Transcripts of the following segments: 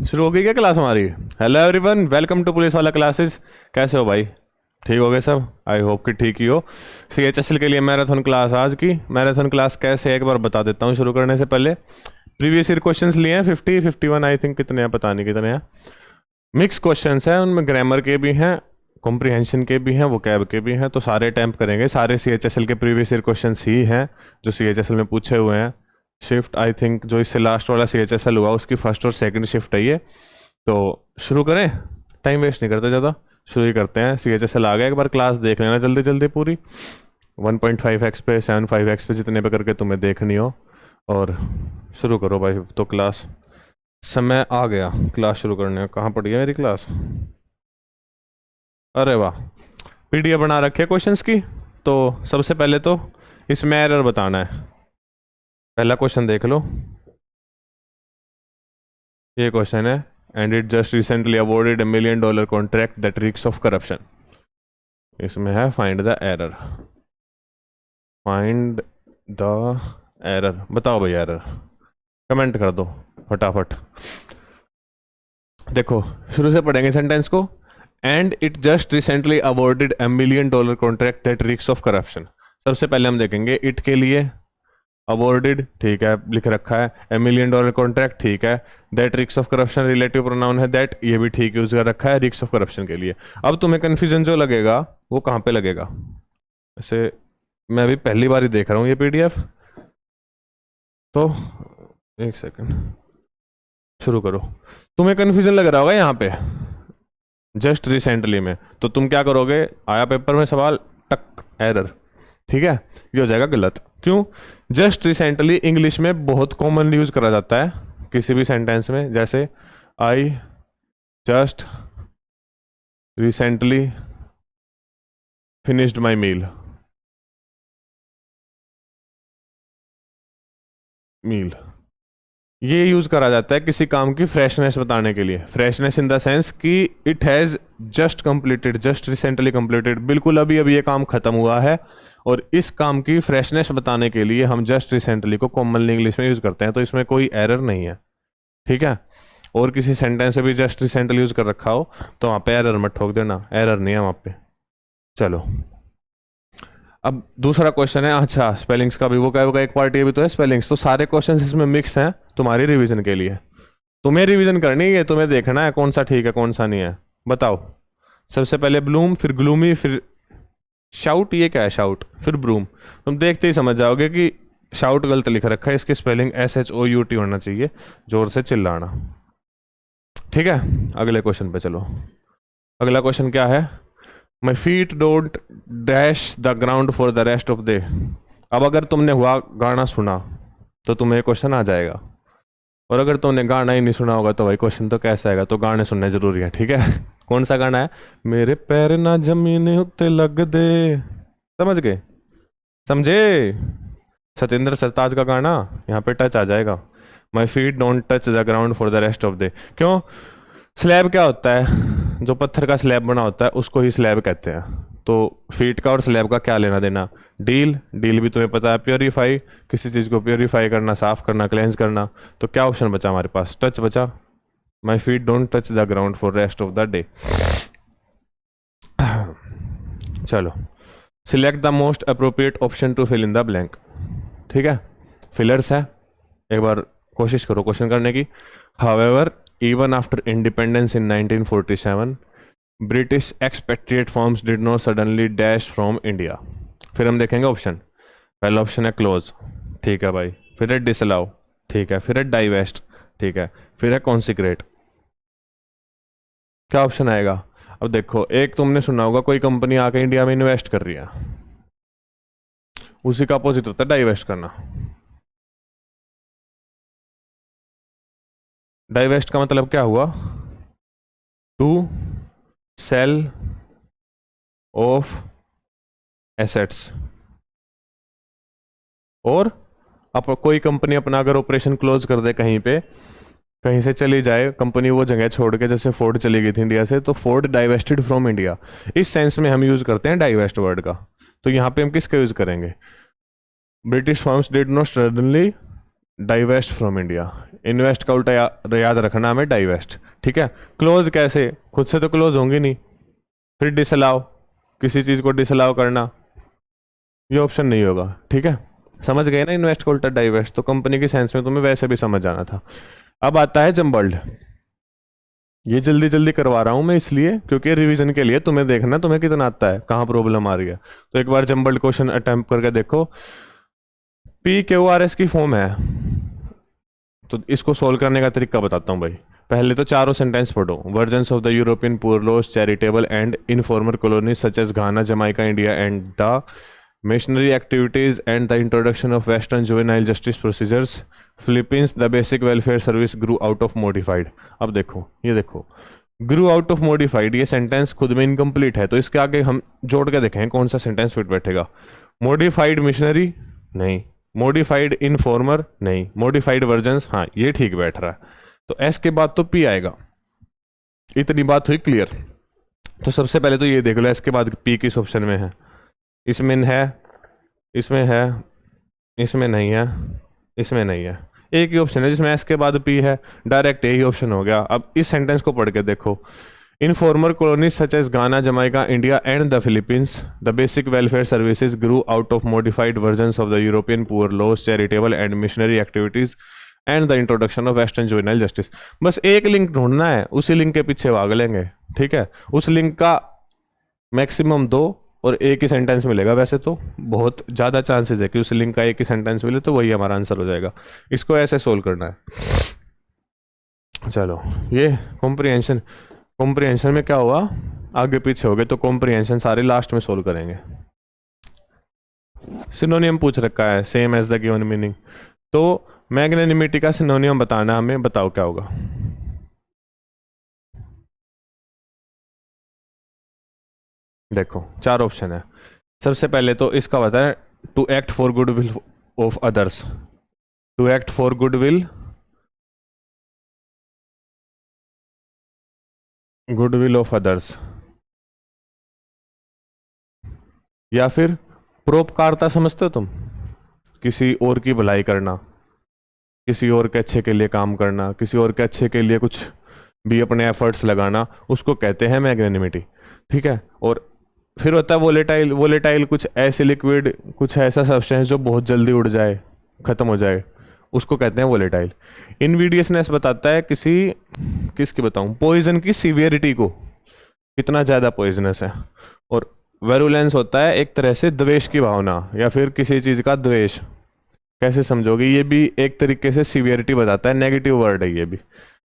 शुरू हो गई क्या क्लास हमारी। Hello everyone, welcome to police वाला क्लासेस। कैसे हो भाई? ठीक हो गए सब? आई होप कि ठीक ही हो। सीएचएसएल के लिए मैराथन क्लास। आज की मैराथन क्लास कैसे है एक बार बता देता हूँ शुरू करने से पहले। प्रीवियस ईयर क्वेश्चंस लिए हैं 50 51 आई थिंक, कितने हैं पता नहीं कितने हैं। मिक्स क्वेश्चंस हैं, उनमें ग्रामर के भी हैं, कॉम्प्रिहेंशन के भी हैं, वोकैब के भी हैं। तो सारे अटैम्प्ट करेंगे। सारे सीएचएसएल के प्रीवियस ईयर क्वेश्चंस ही हैं जो सीएचएसएल में पूछे हुए हैं। शिफ्ट आई थिंक जो इससे लास्ट वाला सीएचएसएल हुआ उसकी फर्स्ट और सेकंड शिफ्ट है ये। तो शुरू करें, टाइम वेस्ट नहीं करते ज़्यादा, शुरू ही करते हैं। सीएचएसएल आ गया, एक बार क्लास देख लेना जल्दी जल्दी पूरी। 1.5x पे 7.5x पे जितने पे करके तुम्हें देखनी हो। और शुरू करो भाई। तो क्लास समय आ गया क्लास शुरू करने का। कहाँ पड़ी है मेरी क्लास? अरे वाह, पीडीएफ बना रखे क्वेश्चंस की। तो सबसे पहले तो इसमें एरर बताना है। पहला क्वेश्चन देख लो, ये क्वेश्चन है and it just recently awarded $1 million contract that risk of corruption. इसमें है find the error. Find the error, बताओ भाई एरर, कमेंट कर दो फटाफट। देखो शुरू से पढ़ेंगे सेंटेंस को। And it just recently awarded $1 million contract that risk of corruption. सबसे पहले हम देखेंगे इट के लिए अवॉर्डेड, ठीक है लिख रखा है। $1 million कॉन्ट्रैक्ट, ठीक है। That risk of corruption relative pronoun है दैट, ये भी ठीक यूज कर रखा है रिस्क ऑफ करप्शन के लिए। अब तुम्हें कंफ्यूजन जो लगेगा वो कहाँ पे लगेगा? वैसे मैं अभी पहली बार ही देख रहा हूँ ये पीडीएफ, तो एक सेकंड शुरू करो। तुम्हें कंफ्यूजन लग रहा होगा यहाँ पे जस्ट रिसेंटली में, तो तुम क्या करोगे? आया पेपर में सवाल, टक एरर, ठीक है, ये हो जाएगा गलत। क्यों? जस्ट रिसेंटली इंग्लिश में बहुत कॉमनली यूज करा जाता है किसी भी सेंटेंस में। जैसे I just recently finished my meal. ये यूज करा जाता है किसी काम की फ्रेशनेस बताने के लिए। फ्रेशनेस इन द सेंस कि it has just completed, just recently completed, बिल्कुल अभी अभी ये काम खत्म हुआ है। और इस काम की फ्रेशनेस बताने के लिए हम जस्ट रिसेंटली को कॉमनली इंग्लिश में यूज करते हैं। तो इसमें कोई एरर नहीं है, ठीक है। और किसी सेंटेंस में भी जस्ट रिसेंटली यूज कर रखा हो तो वहां पे एरर मत ठोक देना, एरर नहीं है वहां पे। चलो अब दूसरा क्वेश्चन है, अच्छा स्पेलिंग्स का भी, वो का एक पार्ट ये भी तो है स्पेलिंग्स। तो सारे क्वेश्चंस इसमें मिक्स हैं तुम्हारी रिवीजन के लिए। तुम्हें रिवीजन करनी है, तुम्हें देखना है कौन सा ठीक है कौन सा नहीं है। बताओ। सबसे पहले ब्लूम, फिर ग्लूमी, फिर शाउट। ये क्या है शाउट? फिर ब्रूम। तुम देखते ही समझ जाओगे कि शाउट गलत लिख रखा है, इसकी स्पेलिंग SHOUT होना चाहिए, जोर से चिल्लाना, ठीक है। अगले क्वेश्चन पे चलो। अगला क्वेश्चन क्या है? माई feet don't dash the ground for the rest of day. अब अगर तुमने हुआ गाना सुना तो तुम्हें क्वेश्चन आ जाएगा, और अगर तुमने गाना ही नहीं सुना होगा तो भाई क्वेश्चन तो कैसे आएगा? तो गाने सुनने जरूरी है, ठीक है। कौन सा गाना है? मेरे पैर ना जमीन उत्ते लग दे, समझ गए? समझे? सतेंद्र सरताज का गाना, यहाँ पे टच आ जाएगा। माई feet don't touch the ground for the rest of day. क्यों? स्लैब क्या होता है? जो पत्थर का स्लैब बना होता है उसको ही स्लैब कहते हैं। तो फीट का और स्लैब का क्या लेना देना? डील, डील भी तुम्हें पता है, प्योरीफाई, किसी चीज़ को प्योरीफाई करना, साफ करना, क्लेंस करना। तो क्या ऑप्शन बचा हमारे पास? टच बचा। My feet don't touch the ground for rest of the day. चलो, select the most appropriate option to fill in the blank, ठीक है। फिलर्स है, एक बार कोशिश करो क्वेश्चन करने की। However even after independence in 1947 British expatriate firms did not suddenly dash from India। फिर हम देखेंगे ऑप्शन। पहला ऑप्शन है क्लोज, ठीक है भाई। फिर है डिसअलाउ, ठीक है। फिर है डाइवेस्ट, ठीक है। फिर है कॉन्सिक्रेट। क्या ऑप्शन आएगा? अब देखो, एक तुमने सुना होगा कोई कंपनी आके इंडिया में इन्वेस्ट कर रही है, उसी का अपोजिट होता है डाइवेस्ट करना। डाइवेस्ट का मतलब क्या हुआ? To sale of assets. और कोई कंपनी अपना अगर ऑपरेशन क्लोज कर दे कहीं पे, कहीं से चली जाए कंपनी वो जगह छोड़ के, जैसे फोर्ड चली गई थी इंडिया से, तो फोर्ड डाइवेस्टेड फ्रॉम इंडिया। इस सेंस में हम यूज करते हैं डाइवेस्ट वर्ड का। तो यहाँ पे हम किसका यूज करेंगे? British firms did not suddenly divest from India. Invest का उल्टा याद रखना हमें, डाइवेस्ट। ठीक है, क्लोज कैसे, खुद से तो क्लोज होंगी नहीं, फिर डिसअलाउ, किसी चीज़ को डिसअलाउ करना, ये ऑप्शन नहीं होगा। ठीक है, समझ गए ना, इन्वेस्ट का उल्टा डाइवेस्ट, तो कंपनी की सेंस में तुम्हें वैसे भी समझ जाना था। अब आता है जम्बल्ड। ये जल्दी जल्दी करवा रहा हूं मैं इसलिए क्योंकि रिवीजन के लिए तुम्हें देखना तुम्हें कितना आता है, कहाँ प्रॉब्लम आ रही है। तो एक बार जम्बल्ड क्वेश्चन अटेम्प्ट करके देखो। पी क्यू आर एस की फॉर्म है, तो इसको सोल्व करने का तरीका बताता हूँ भाई। पहले तो चारों सेंटेंस पढ़ो। Versions of the European poor laws charitable and informal colonies such as Ghana Jamaica India and the missionary activities and the introduction of western juvenile justice procedures Philippines the basic welfare service grew out of modified. अब देखो, ये देखो, grew out of modified, ये sentence खुद में incomplete है, तो इसके आगे हम जोड़ के देखें कौन सा सेंटेंस फिट बैठेगा। मॉडिफाइड मिशनरी नहीं, मॉडिफाइड इनफॉर्मर नहीं, मॉडिफाइड वर्जन्स, हाँ ये ठीक बैठ रहा है। तो एस के बाद तो पी आएगा। इतनी बात हुई क्लियर। तो सबसे पहले तो ये देख लो एस के बाद पी किस ऑप्शन में है। इसमें है, इसमें है, इसमें नहीं है, इसमें नहीं है। एक ही ऑप्शन है जिसमें एस के बाद पी है, डायरेक्ट यही ऑप्शन हो गया। अब इस सेंटेंस को पढ़ के देखो। इन farmer colonies such as Ghana, Jamaica, India, and the Philippines, the basic welfare services grew out of modified versions of the European poor laws, charitable and missionary activities, and the introduction of Western juvenile justice। बस एक link ढूंढना है, उसी link के पीछे भाग लेंगे। ठीक है, उस लिंक का मैक्सिमम 2 और एक ही सेंटेंस मिलेगा। वैसे तो बहुत ज़्यादा चांसेस है कि उस लिंक का एक ही सेंटेंस मिले, तो वही हमारा आंसर हो जाएगा। इसको ऐसे सोल्व करना है। चलो, ये कॉम्प्रिहेंशन, कॉम्प्रिहेंशन में क्या हुआ, आगे पीछे हो गए, तो कॉम्प्रिहेंशन सारे लास्ट में सोल्व करेंगे। सिनोनियम पूछ रखा है, same as the given meaning, तो मैग्नेनिमिटी का सिनोनियम बताना हमें, बताओ क्या होगा। देखो 4 ऑप्शन है। सबसे पहले तो इसका बताए, to act for goodwill of others, to act for goodwill, goodwill of others, या फिर परोपकारता समझते हो तुम, किसी और की भलाई करना, किसी और के अच्छे के लिए काम करना, किसी और के अच्छे के लिए कुछ भी अपने एफर्ट्स लगाना, उसको कहते हैं मैग्नेनिमिटी। ठीक है, और फिर होता है वोलेटाइल। वोलेटाइल कुछ ऐसे लिक्विड, कुछ ऐसा सब्सटेंस जो बहुत जल्दी उड़ जाए, खत्म हो जाए, उसको कहते हैं वोलेटाइल। इनवीडियसनेस बताता है किसी, किसकी बताऊं, पॉइजन की सीवियरिटी को, कितना ज़्यादा पॉइजनस है। और वेरुलेंस होता है एक तरह से द्वेष की भावना, या फिर किसी चीज़ का द्वेष, कैसे समझोगे, ये भी एक तरीके से सीवियरिटी बताता है, नेगेटिव वर्ड है ये भी।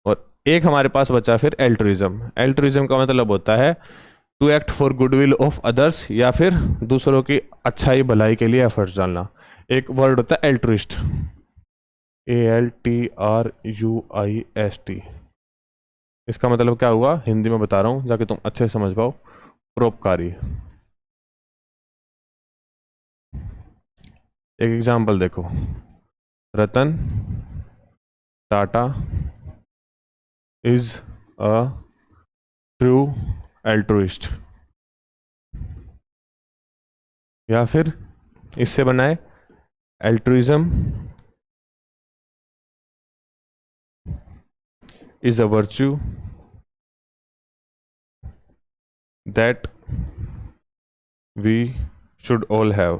और एक हमारे पास बचा फिर एल्ट्रुइज्म। एल्ट्रुइज्म का मतलब होता है to act for goodwill of others, या फिर दूसरों की अच्छाई भलाई के लिए एफर्ट्स डालना। एक वर्ड होता है एल्ट्रुइस्ट, ALTRUIST। इसका मतलब क्या हुआ, हिंदी में बता रहा हूँ जाके तुम अच्छे से समझ पाओ, परोपकारी। एक एग्जाम्पल देखो, Ratan Tata is a true altruist, या फिर इससे बनाए, altruism is a virtue that we should all have.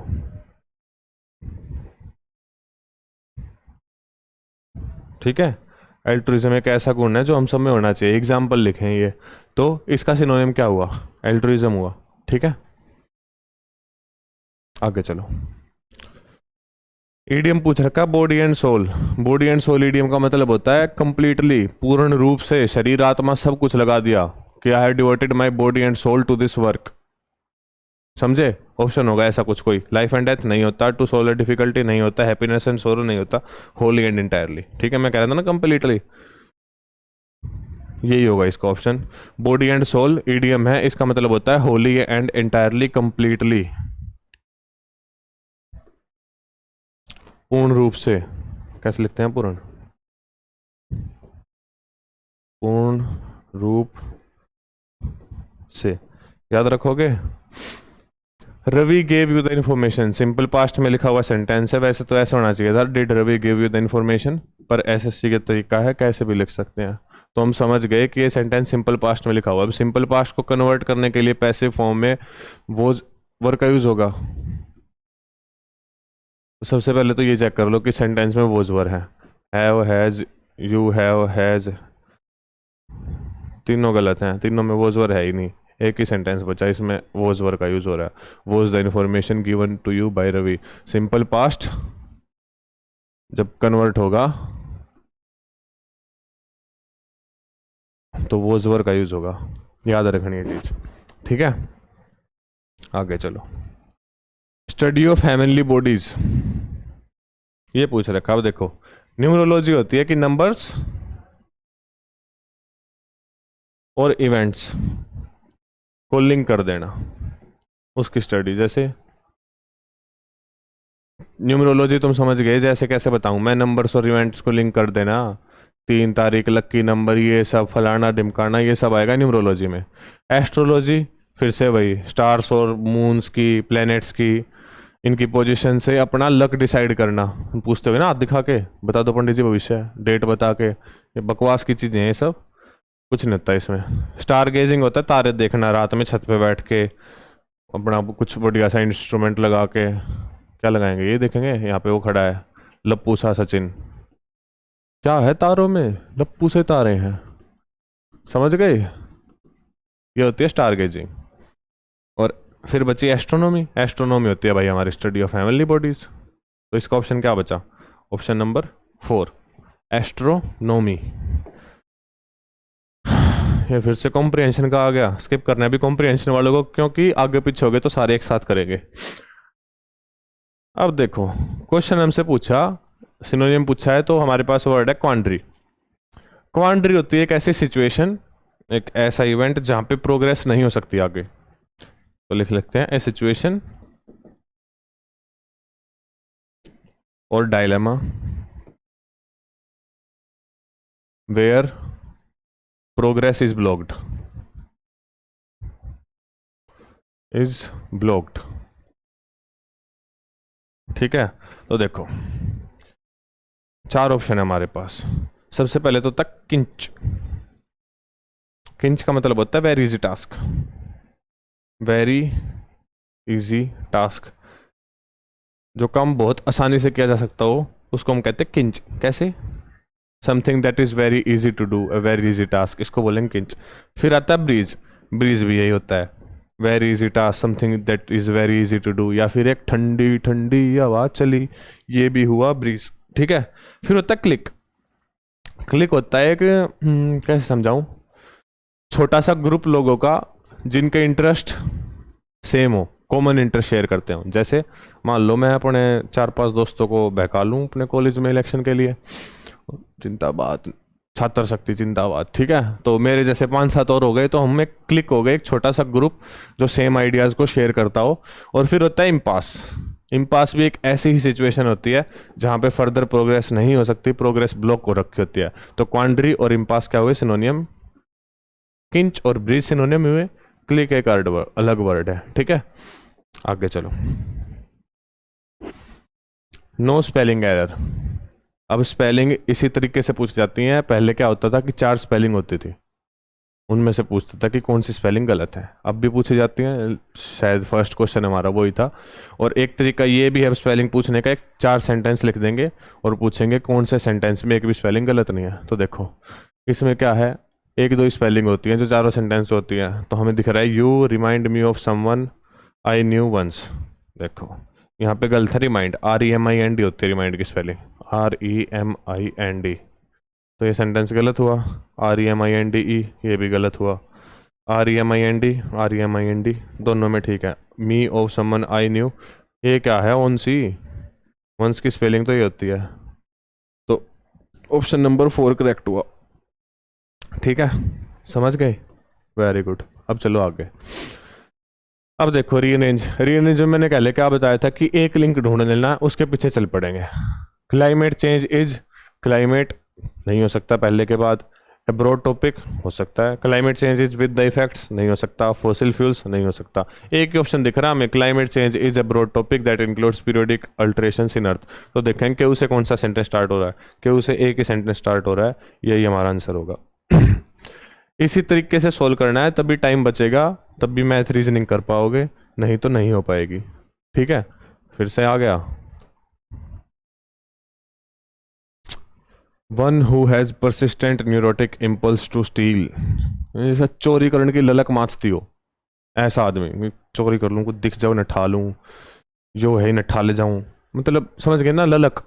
ठीक है, एल्ट्रुइज्म एक ऐसा गुण है जो हम सब में होना चाहिए। एग्जाम्पल लिखें ये, तो इसका सिनोनिम क्या हुआ, एल्ट्रुइज्म हुआ। ठीक है, आगे चलो। ईडियम पूछ रखा, body and soul. Body and soul idiom का मतलब होता है कंप्लीटली, पूर्ण रूप से, शरीर आत्मा सब कुछ लगा दिया कि I have devoted my body and soul to this work. समझे, ऑप्शन होगा ऐसा कुछ, कोई लाइफ एंड डेथ नहीं होता, टू सोलर डिफिकल्टी नहीं होता, हैप्पीनेस एंड सोरो नहीं होता, होली एंड इंटायरली। ठीक है, मैं कह रहा था ना कंप्लीटली, यही होगा इसका option. Body and soul idiom है, इसका मतलब होता है होली एंड इंटायरली, कंप्लीटली, पूर्ण रूप से। कैसे लिखते हैं पूर्ण, पूर्ण रूप से, याद रखोगे। Ravi gave you the information, simple past में लिखा हुआ सेंटेंस है, वैसे तो ऐसा होना चाहिए था, did Ravi give you the information, पर एसएससी का तरीका है कैसे भी लिख सकते हैं। तो हम समझ गए कि ये सेंटेंस सिंपल पास्ट में लिखा हुआ है। अब सिंपल पास्ट को कन्वर्ट करने के लिए पैसिव फॉर्म में वोज वर का यूज होगा। तो सबसे पहले तो ये चेक कर लो कि सेंटेंस में वोज वर है, have, has, you have, has, तीनों गलत हैं, तीनों में वोज वर है ही नहीं। एक ही सेंटेंस बचा, इसमें वोज वर का यूज हो रहा है, was the information given to you by Ravi. Simple past जब कन्वर्ट होगा तो वोज वर का यूज होगा, याद रखनी ये चीज, ठीक है। आगे चलो, स्टडी ऑफ हेवनली बॉडीज, ये पूछ रखा। अब देखो, न्यूमरोलॉजी होती है कि नंबर्स और इवेंट्स को लिंक कर देना, उसकी स्टडी। जैसे न्यूमरोलॉजी तुम समझ गए, जैसे कैसे बताऊं मैं, नंबर्स और इवेंट्स को लिंक कर देना, 3 तारीख, लक्की नंबर, ये सब फलाना ढिमकाना, ये सब आएगा न्यूमरोलॉजी में। एस्ट्रोलॉजी फिर से वही, स्टार्स और मून्स की, प्लैनेट्स की, इनकी पोजीशन से अपना लक डिसाइड करना। पूछते हो ना, हाथ दिखा के बता दो पंडित जी भविष्य, डेट बता के, ये बकवास की चीज़ें हैं, ये सब कुछ नहीं होता इसमें। स्टार गेजिंग होता है, तारे देखना, रात में छत पे बैठ के अपना कुछ बढ़िया सा इंस्ट्रूमेंट लगा के, क्या लगाएंगे, ये देखेंगे यहाँ पे वो खड़ा है लप्पू सा सचिन, क्या है तारों में, लप्पू से तारे हैं, समझ गए, ये होती है स्टार गेजिंग। और फिर बची एस्ट्रोनॉमी, एस्ट्रोनॉमी होती है भाई हमारी स्टडी ऑफ हेवनली बॉडीज। तो इसका ऑप्शन क्या बचा, ऑप्शन नंबर 4 एस्ट्रोनॉमी। ये फिर से कॉम्प्रिहेंशन का आ गया, स्किप करना है अभी कॉम्प्रिहेंशन वालों को, क्योंकि आगे पीछे हो गए तो सारे एक साथ करेंगे। अब देखो, क्वेश्चन हमसे पूछा, सिनोनिम पूछा है, तो हमारे पास वर्ड है क्वांड्री। क्वांड्री होती है एक ऐसी सिचुएशन, एक ऐसा इवेंट जहां पे प्रोग्रेस नहीं हो सकती आगे। तो लिख लेते हैं, ए सिचुएशन और dilemma where progress is blocked, ठीक है। तो देखो 4 ऑप्शन है हमारे पास। सबसे पहले तो तक किंच, किंच का मतलब होता है very easy task, very easy task, जो काम बहुत आसानी से किया जा सकता हो उसको हम कहते हैं किंच। कैसे, something that is very easy to do, a very easy task, इसको बोलेंगे किंच। फिर आता है ब्रीज, ब्रीज भी यही होता है, very easy task, something that is very easy to do. या फिर एक ठंडी ठंडी आवाज चली, ये भी हुआ ब्रीज, ठीक है। फिर होता है क्लिक, क्लिक होता है एक कैसे समझाऊं, छोटा सा ग्रुप लोगों का जिनके इंटरेस्ट सेम हो, कॉमन इंटरेस्ट शेयर करते हो। जैसे मान लो मैं अपने 4-5 दोस्तों को बहका लूँ अपने कॉलेज में इलेक्शन के लिए, जिंदाबाद छात्र शक्ति जिंदाबाद, ठीक है। तो मेरे जैसे 5-7 और हो गए, तो हम एक क्लिक हो गए, एक छोटा सा ग्रुप जो सेम आइडियाज़ को शेयर करता हो। और फिर होता है इम्पास, इम्पास भी एक ऐसी ही सिचुएशन होती है जहाँ पे फर्दर प्रोग्रेस नहीं हो सकती, प्रोग्रेस ब्लॉक हो रखी होती है। तो क्वांड्री और इम्पास क्या हुए, सिनोनियम। किंच और ब्रीज सिनोनियम हुए, क्लिक एक अलग वर्ड है, ठीक है। आगे चलो, नो स्पेलिंग एरर। अब स्पेलिंग इसी तरीके से पूछ जाती हैं। पहले क्या होता था कि 4 स्पेलिंग होती थी, उनमें से पूछता था कि कौन सी स्पेलिंग गलत है। अब भी पूछी जाती हैं, शायद फर्स्ट क्वेश्चन हमारा वही था। और एक तरीका ये भी है स्पेलिंग पूछने का, एक 4 सेंटेंस लिख देंगे और पूछेंगे कौन से सेंटेंस में एक भी स्पेलिंग गलत नहीं है। तो देखो इसमें क्या है, 1-2 स्पेलिंग होती हैं जो चारों सेंटेंस होती है। तो हमें दिख रहा है you remind me of someone I new ones. देखो यहाँ पे गलत है, रिमाइंड, REMIND होती है रिमाइंड की स्पेलिंग, REMIND। तो ये सेंटेंस गलत हुआ। REMINDE ये भी गलत हुआ। REMIND दोनों में ठीक है। मी ऑफ समवन आई न्यू, ये क्या है, ऑन सी, वंस की स्पेलिंग तो ये होती है। तो ऑप्शन नंबर 4 करेक्ट हुआ, ठीक है, समझ गए, वेरी गुड। अब चलो आगे। अब देखो रीअरेंज, रीअरेंज में मैंने पहले क्या बताया था कि एक लिंक ढूंढ लेना, उसके पीछे चल पड़ेंगे। क्लाइमेट चेंज इज, क्लाइमेट नहीं हो सकता पहले के बाद। ब्रॉड टॉपिक हो सकता है। Climate change is with the effects नहीं हो सकता। फॉसिल फ्यूल्स नहीं हो सकता। एक ही ऑप्शन दिख रहा है हमें, climate change is a broad topic that includes periodic alterations in earth. तो देखें क्यू से कौन सा सेंटेंस स्टार्ट हो रहा है, क्यू से एक ही सेंटेंस स्टार्ट हो रहा है, यही हमारा आंसर होगा। इसी तरीके से सोल्व करना है, तभी टाइम बचेगा, तब भी मैथ रीजनिंग कर पाओगे, नहीं तो नहीं हो पाएगी। ठीक है, फिर से आ गया। One who has persistent neurotic impulse to steal, जैसा चोरी करने की ललक माचती हो, ऐसा आदमी। चोरी कर लूँ, कुछ दिख जाओ नठा लूँ, जो है नठा ले जाऊँ, मतलब समझ गए ना, ललक।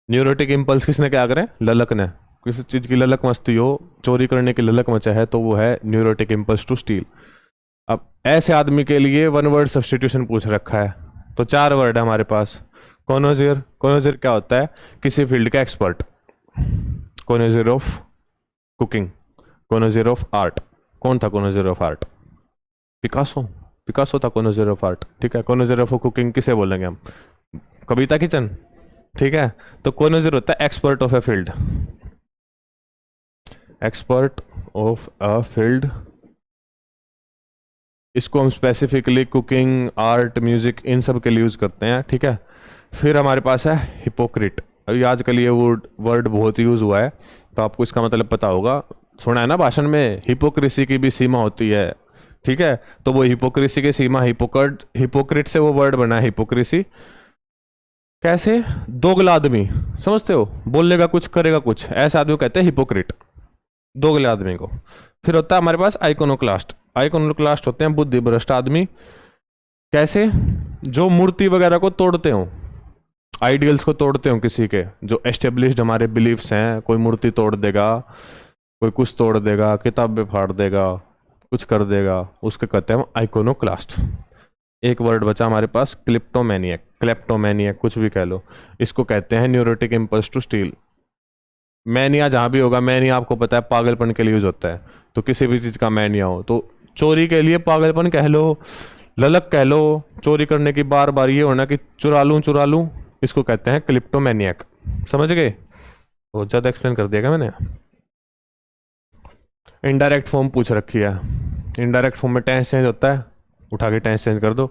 न्यूरोटिक इम्पल्स किसने क्या करें, ललक ने। किसी चीज़ की ललक मचती हो, चोरी करने की ललक मचा है, तो वो है न्यूरोटिक इम्पल्स टू स्टील। अब ऐसे आदमी के लिए वन वर्ड सब्सटीट्यूशन पूछ रखा है, तो 4 वर्ड है हमारे पास। कॉनोजियर, कॉनोजियर क्या होता है, किसी फील्ड का expert. Connoisseur of cooking, connoisseur of art. कौन था connoisseur of art, Picasso. Picasso था कॉनोजियर ऑफ आर्ट। ठीक है, कॉनोजियर ऑफ कुकिंग किसे बोलेंगे हम, कविता किचन। ठीक है, तो कॉनोजियर होता है expert of a field, expert of a field. इसको हम स्पेसिफिकली कुकिंग, आर्ट, म्यूजिक, इन सब के लिए यूज करते हैं। ठीक है, फिर हमारे पास है हिपोक्रेट। अभी आजकल ये वर्ड बहुत यूज हुआ है, तो आपको इसका मतलब पता होगा, सुना है ना भाषण में, हिपोक्रेसी की भी सीमा होती है। ठीक है, तो वो हिपोक्रेसी की सीमा, हिपोक्रेट से वो वर्ड बना है हिपोक्रेसी। कैसे, दोगला आदमी, समझते हो, बोलेगा कुछ करेगा कुछ, ऐसे आदमी को कहते हैं हिपोक्रेट, दोगले आदमी को। फिर होता है हमारे पास आइकोनोक्लास्ट। आइकोनोक्लास्ट होते हैं बुद्धि भ्रष्ट आदमी। कैसे, जो मूर्ति वगैरह को तोड़ते हो, आइडियल्स को तोड़ते हो किसी के, जो एस्टेब्लिश्ड हमारे बिलीफ्स हैं, कोई मूर्ति तोड़ देगा, कोई कुछ तोड़ देगा, किताबें फाड़ देगा, कुछ कर देगा, उसके कहते हैं आइकोनोक्लास्ट। एक वर्ड बचा हमारे पास, क्लिप्टोमैनियक, क्लेप्टोमैनियक, कुछ भी कह लो, इसको कहते हैं neurotic impulse to steal. Mania जहाँ भी होगा, मैनिया आपको पता है पागलपन के लिए यूज होता है, तो किसी भी चीज़ का मैनिया हो, तो चोरी के लिए पागलपन कह लो, ललक कह लो, चोरी करने की बार बार ये होना कि चुरा लूँ, इसको कहते हैं क्लिप्टोमैनियक। समझ गए, बहुत ज़्यादा एक्सप्लेन कर दिया क्या मैंने। इनडायरेक्ट फॉर्म पूछ रखी है, इनडायरेक्ट फॉर्म में टेंस चेंज होता है, उठा के टेंस चेंज कर दो।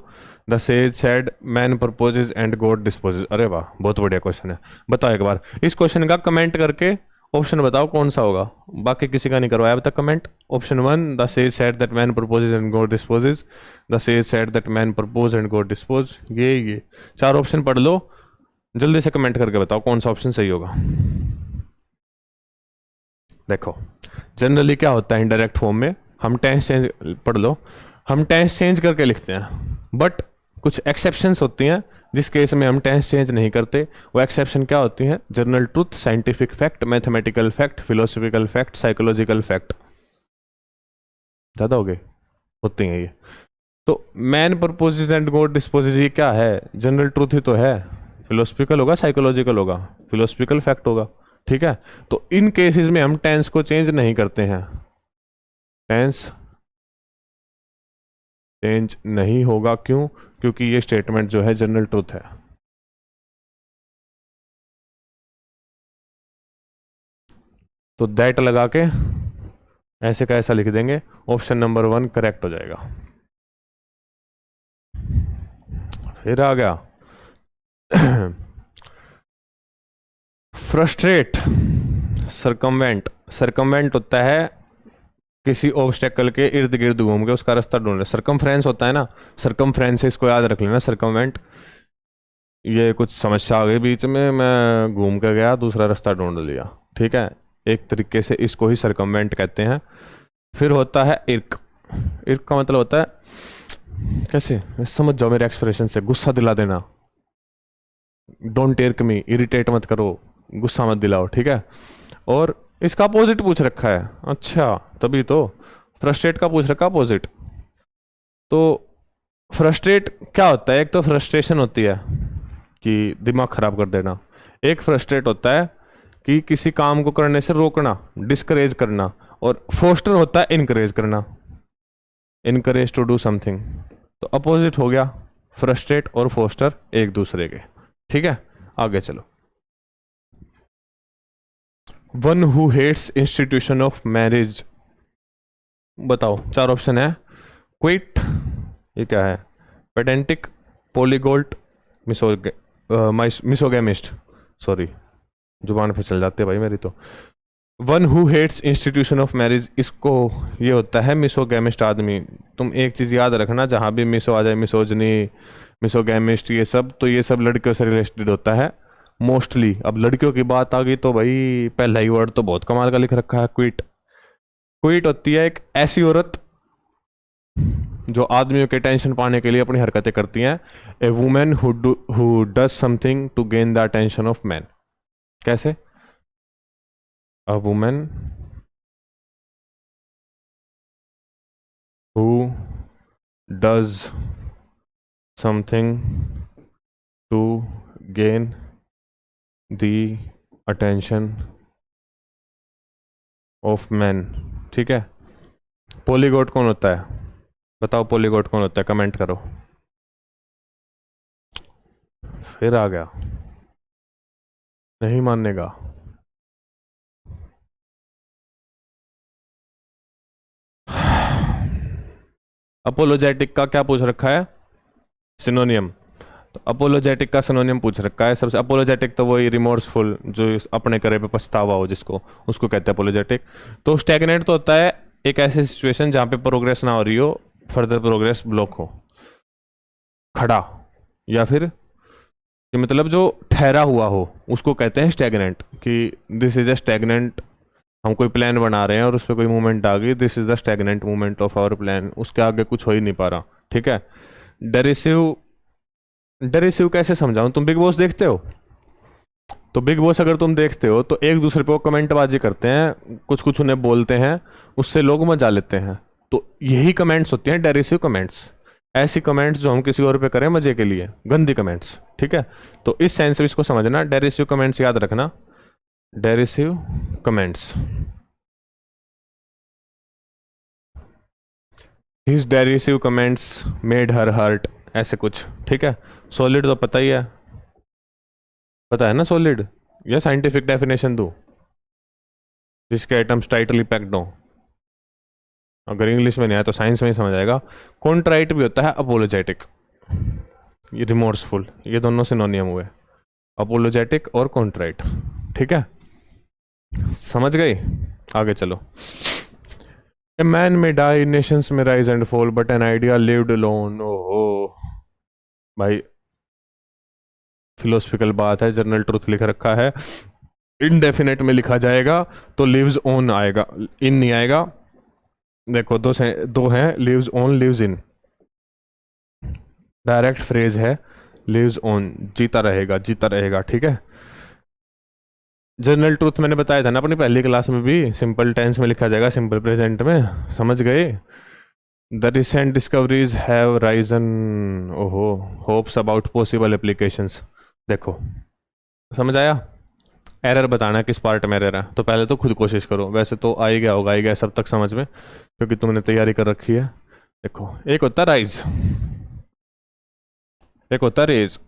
The sage said man proposes and God disposes. अरे वाह, बहुत बढ़िया क्वेश्चन है। बताओ एक बार इस क्वेश्चन का कमेंट करके ऑप्शन बताओ कौन सा होगा, बाकी किसी का नहीं करवाया अब तक comment. Option 1, the sage said that man proposes and God disposes, the sage said that man propose and God dispose. ये 4 ऑप्शन पढ़ लो, जल्दी से कमेंट करके बताओ कौन सा ऑप्शन सही होगा। देखो जनरली क्या होता है इनडायरेक्ट फॉर्म में, हम टेंस चेंज, पढ़ लो, हम टेंस चेंज करके लिखते हैं, बट कुछ एक्सेप्शंस होती हैं जिस केस में हम टेंस चेंज नहीं करते। वो एक्सेप्शन क्या होती हैं, general truth, scientific fact, mathematical fact, philosophical fact, psychological fact. ज़्यादा हो गए, होती हैं ये। तो man proposes and God disposes, ये क्या है, जनरल ट्रूथ ही तो है। फिलोसफिकल होगा, साइकोलॉजिकल होगा, फिलोसफिकल फैक्ट होगा। ठीक है, तो इन केसेस में हम टेंस को चेंज नहीं करते हैं, टेंस चेंज नहीं होगा। क्यों, क्योंकि ये स्टेटमेंट जो है जनरल ट्रूथ है। तो दैट लगा के ऐसे का ऐसा लिख देंगे, ऑप्शन नंबर 1 करेक्ट हो जाएगा। फिर आ गया फ्रस्ट्रेट, सरकमवेंट। सरकमवेंट होता है किसी ऑब्स्टेकल के इर्द गिर्द घूम के उसका रास्ता ढूंढ रहे। सरकमफ्रेंस होता है ना, सरकमफ्रेंस, इसको याद रख लेना। सरकमवेंट, ये कुछ समस्या आ गई बीच में, मैं घूम कर गया, दूसरा रास्ता ढूंढ लिया। ठीक है, एक तरीके से इसको ही सरकमवेंट कहते हैं। फिर होता है इर्क। इर्क का मतलब होता है, कैसे समझ जाओ मेरे एक्सप्रेशन से, गुस्सा दिला देना। डोंट इर्क मी, इरिटेट मत करो, गुस्सा मत दिलाओ। ठीक है, और इसका अपोजिट पूछ रखा है। अच्छा, तभी तो फ्रस्ट्रेट का पूछ रखा अपोजिट। तो फ्रस्ट्रेट क्या होता है, एक तो फ्रस्ट्रेशन होती है कि दिमाग खराब कर देना, एक फ्रस्ट्रेट होता है कि किसी काम को करने से रोकना, डिस्करेज करना, और फोस्टर होता है इनकरेज करना, इनकरेज टू डू समथिंग। तो अपोजिट हो गया फ्रस्ट्रेट और फोस्टर एक दूसरे के। ठीक है, आगे चलो। One who hates institution of marriage, बताओ चार ऑप्शन है। क्विट, ये क्या है, पेडेंटिक, पोलीगोल्ट, मिसोगेमिस्ट, सॉरी जुबान पे चल जाती है भाई मेरी तो। One who hates institution of marriage, इसको ये होता है मिसोगेमिस्ट आदमी। तुम एक चीज़ याद रखना, जहाँ भी मिसो आ जाए, मिसोजनी, मिसोगेमिस्ट, ये सब, तो ये सब लड़कियों से रिलेटेड होता है मोस्टली। अब लड़कियों की बात आ गई तो भाई पहला ही वर्ड तो बहुत कमाल का लिख रखा है, क्विट। क्विट होती है एक ऐसी औरत जो आदमियों के टेंशन पाने के लिए अपनी हरकतें करती हैं। A women who does something to gain the attention of man. कैसे? A women who does something to gain the attention of man, ठीक है। पोलीगोट कौन होता है, बताओ पोलीगोट कौन होता है, कमेंट करो। फिर आ गया, नहीं मानने का। अपोलोजेटिक का क्या पूछ रखा है, सिनोनियम। तो अपोलोजेटिक का सिनोनियम पूछ रखा है सबसे। अपोलोजेटिक तो वही रिमोर्सफुल, जो अपने करे पे पछतावा हो जिसको, उसको कहते हैं अपोलोजेटिक। तो स्टैग्नेंट तो होता है एक ऐसी सिचुएशन जहाँ पे प्रोग्रेस ना हो रही हो, फर्दर प्रोग्रेस ब्लॉक हो। खड़ा या फिर कि मतलब जो ठहरा हुआ हो, उसको कहते हैं स्टैग्नेंट, कि दिस इज अ स्टैग्नेंट। हम कोई प्लान बना रहे हैं और उस पर कोई मूवमेंट आ गई, this is the stagnant movement of our plan, उसके आगे कुछ हो ही नहीं पा रहा, ठीक है। डेरिसिव, डेरिसिव कैसे समझाऊं, तुम बिग बॉस देखते हो? तो बिग बॉस अगर तुम देखते हो तो एक दूसरे पे वो कमेंटबाजी करते हैं, कुछ कुछ उन्हें बोलते हैं, उससे लोग मजा लेते हैं। तो यही कमेंट्स होती हैं डेरिसिव कमेंट्स। ऐसी कमेंट्स जो हम किसी और पे करें मजे के लिए, गंदी कमेंट्स, ठीक है। तो इस सेंस में इसको समझना, डेरिसिव कमेंट्स याद रखना, derisive comments. His derisive comments made her hurt, ऐसे कुछ, ठीक है। सॉलिड तो पता ही है, पता है ना सॉलिड, या साइंटिफिक डेफिनेशन दूं, जिसके आइटम्स टाइटली पैक्ड हो। अगर इंग्लिश में नहीं आया तो साइंस में ही समझ आएगा। कॉन्ट्राइट भी होता है अपोलोजेटिक, ये रिमोर्सफुल, ये दोनों सिनोनियम हुए, अपोलोजेटिक और कॉन्ट्राइट, ठीक है। समझ गए, आगे चलो। ए मैन में डाई, नेशंस में rise and fall, but an idea lived alone. ओहो भाई, फिलोसफिकल बात है, जर्नल ट्रूथ लिख रखा है। इनडेफिनेट में लिखा जाएगा तो लिव्स ऑन आएगा, इन नहीं आएगा। देखो दो हैं, lives on, lives in, direct phrase है, लिव्स ऑन, जीता रहेगा, जीता रहेगा, ठीक है। जनरल ट्रूथ मैंने बताया था ना अपनी पहली क्लास में भी, सिंपल टेंस में लिखा जाएगा, सिंपल प्रेजेंट में, समझ गए। The recent discoveries have Ryzen, ओहो, होप्स अबाउट पॉसिबल एप्लीकेशंस। देखो समझ आया, एरर बताना किस पार्ट में एरर है, तो पहले तो खुद कोशिश करो, वैसे तो आ ही गया होगा, आ ही गया सब तक समझ में, क्योंकि तुमने तैयारी कर रखी है। देखो एक होता है राइज, एक होता है रेज।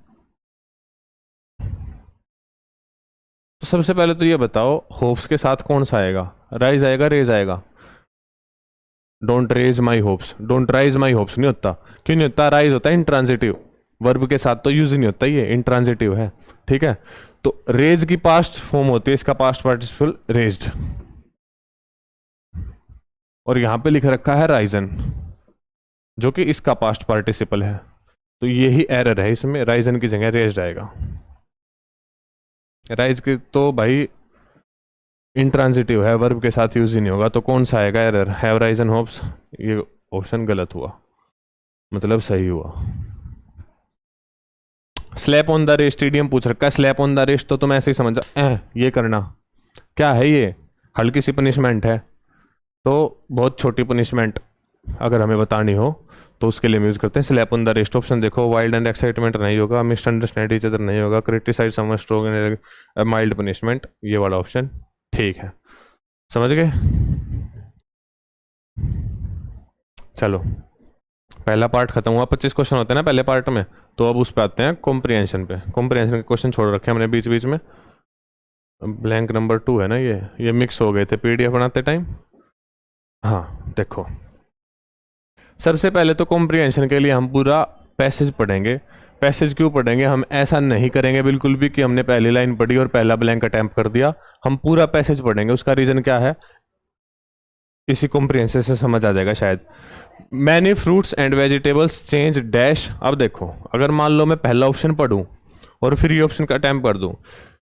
तो सबसे पहले तो ये बताओ, होप्स के साथ कौन सा आएगा, राइज आएगा, रेज आएगा? Don't raise my hopes, don't rise my hopes नहीं होता। क्यों नहीं होता? राइज होता है इंट्रांजिटिव, वर्ब के साथ तो यूज ही नहीं होता, ये इंट्रांजिटिव है, ठीक है। तो रेज की पास्ट फॉर्म होती है, इसका पास्ट पार्टिसिपल रेज्ड, और यहां पे लिख रखा है राइजन, जो कि इसका पास्ट पार्टिसिपल है। तो यही एरर है इसमें, राइजन की जगह रेज्ड आएगा। राइज की तो भाई इंट्रांजिटिव है, वर्ब के साथ यूज ही नहीं होगा, तो कौन सा आएगा एरर? हैव राइजन होप्स, ये ऑप्शन गलत हुआ, मतलब सही हुआ। Slab on the rest, stadium पूछ रखा है, स्लैप ऑन द रेस्ट तो तुम ऐसे ही समझा, ये करना क्या है, ये हल्की सी पनिशमेंट है, तो बहुत छोटी पनिशमेंट अगर हमें बतानी हो तो उसके लिए हम यूज करते हैं slap on the rest. Option देखो, वाइल्ड एंड एक्साइटमेंट नहीं होगा, मिसअंडरस्टैंड ईच अदर नहीं होगा, criticise someone strong, mild punishment, ये वाला ऑप्शन ठीक है। समझ गए? चलो पहला पार्ट खत्म हुआ, 25 क्वेश्चन होते हैं ना पहले पार्ट में, तो अब उस पे आते हैं कॉम्प्रिहेंशन पे। कॉम्प्रिहेंशन के क्वेश्चन छोड़ रखे हैं हमने बीच बीच में, ब्लैंक नंबर 2 है ना, ये मिक्स हो गए थे पीडीएफ बनाते टाइम। हाँ देखो, सबसे पहले तो कॉम्प्रिहेंशन के लिए हम पूरा पैसेज पढ़ेंगे। पैसेज क्यों पढ़ेंगे, हम ऐसा नहीं करेंगे बिल्कुल भी कि हमने पहली लाइन पढ़ी और पहला ब्लैंक अटेम्प्ट कर दिया। हम पूरा पैसेज पढ़ेंगे। उसका रीजन क्या है, इसी कॉम्प्रिहेंशन से समझ आ जाएगा शायद। Many fruits and vegetables change dash. अब देखो, अगर मान लो मैं पहला ऑप्शन पढ़ूं और फिर ये ऑप्शन का अटेम्प्ट कर दूं,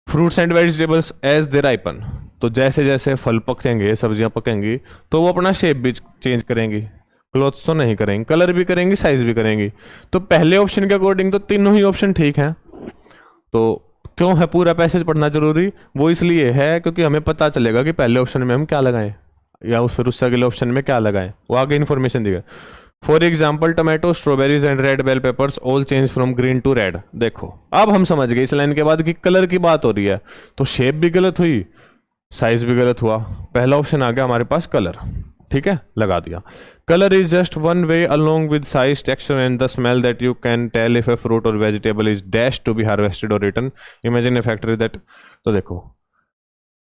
fruits and vegetables as they ripen, तो जैसे जैसे फल पकेंगे, सब्जियां पकेंगी, तो वो अपना शेप भी चेंज करेंगी। क्लोथ्स तो नहीं करेंगी, कलर भी करेंगी, साइज भी करेंगी। तो पहले ऑप्शन के अकॉर्डिंग तो तीनों ही ऑप्शन ठीक हैं। तो क्यों है पूरा पैसेज पढ़ना जरूरी, वो इसलिए है क्योंकि हमें पता चलेगा कि पहले ऑप्शन में हम क्या लगाएं या फिर उससे अगले ऑप्शन में क्या लगाएं, वो आगे इन्फॉर्मेशन दी गई। For example tomato, strawberries and red bell peppers all change from green to red. देखो अब हम समझ गए इस लाइन के बाद कि कलर की बात हो रही है, तो शेप भी गलत हुई, साइज भी गलत हुआ। पहला ऑप्शन आ गया हमारे पास कलर, ठीक है, लगा दिया। Colour is just one way along with size, texture and the smell that you can tell if a fruit or vegetable is dash to be harvested or written. Imagine a factory that, तो देखो,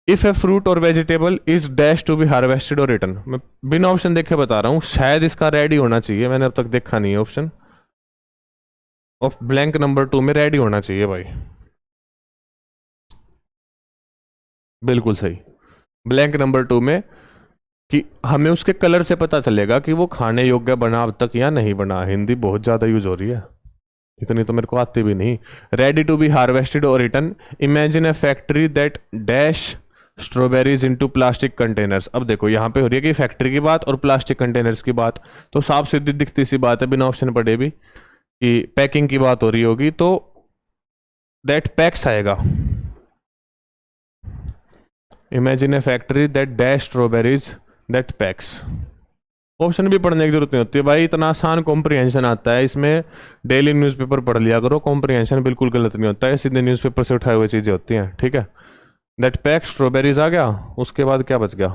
if a fruit or vegetable is dash to be harvested or return, मैं बिना option देखे बता रहा हूं, शायद इसका रेडी होना चाहिए, मैंने अब तक देखा नहीं है ऑप्शन ऑफ ब्लैंक नंबर 2 में रेडी होना चाहिए भाई, बिल्कुल सही। ब्लैंक नंबर 2 में कि हमें उसके कलर से पता चलेगा कि वो खाने योग्य बना अब तक या नहीं बना। हिंदी बहुत ज्यादा यूज हो रही है, इतनी तो मेरे को आती भी नहीं। Ready to be harvested or return, imagine a factory that dash strawberries into plastic containers. अब देखो यहाँ पे हो रही है कि फैक्ट्री की बात और प्लास्टिक कंटेनर्स की बात, तो साफ सीधी दिखती सी बात है बिना ऑप्शन पढ़े भी कि पैकिंग की बात हो रही होगी, तो दैट पैक्स आएगा। Imagine a factory that dash strawberries that PACS. Option भी पढ़ने की जरूरत नहीं होती है भाई, इतना आसान कॉम्प्रिहेंशन आता है इसमें। डेली न्यूज़पेपर पढ़ लिया करो, कॉम्प्रिहेंशन बिल्कुल गलत नहीं होता है, सीधे न्यूज़पेपर से उठाए हुए चीज़ें होती हैं, ठीक है। दैट पैक स्ट्रॉबेरीज आ गया, उसके बाद क्या बच गया,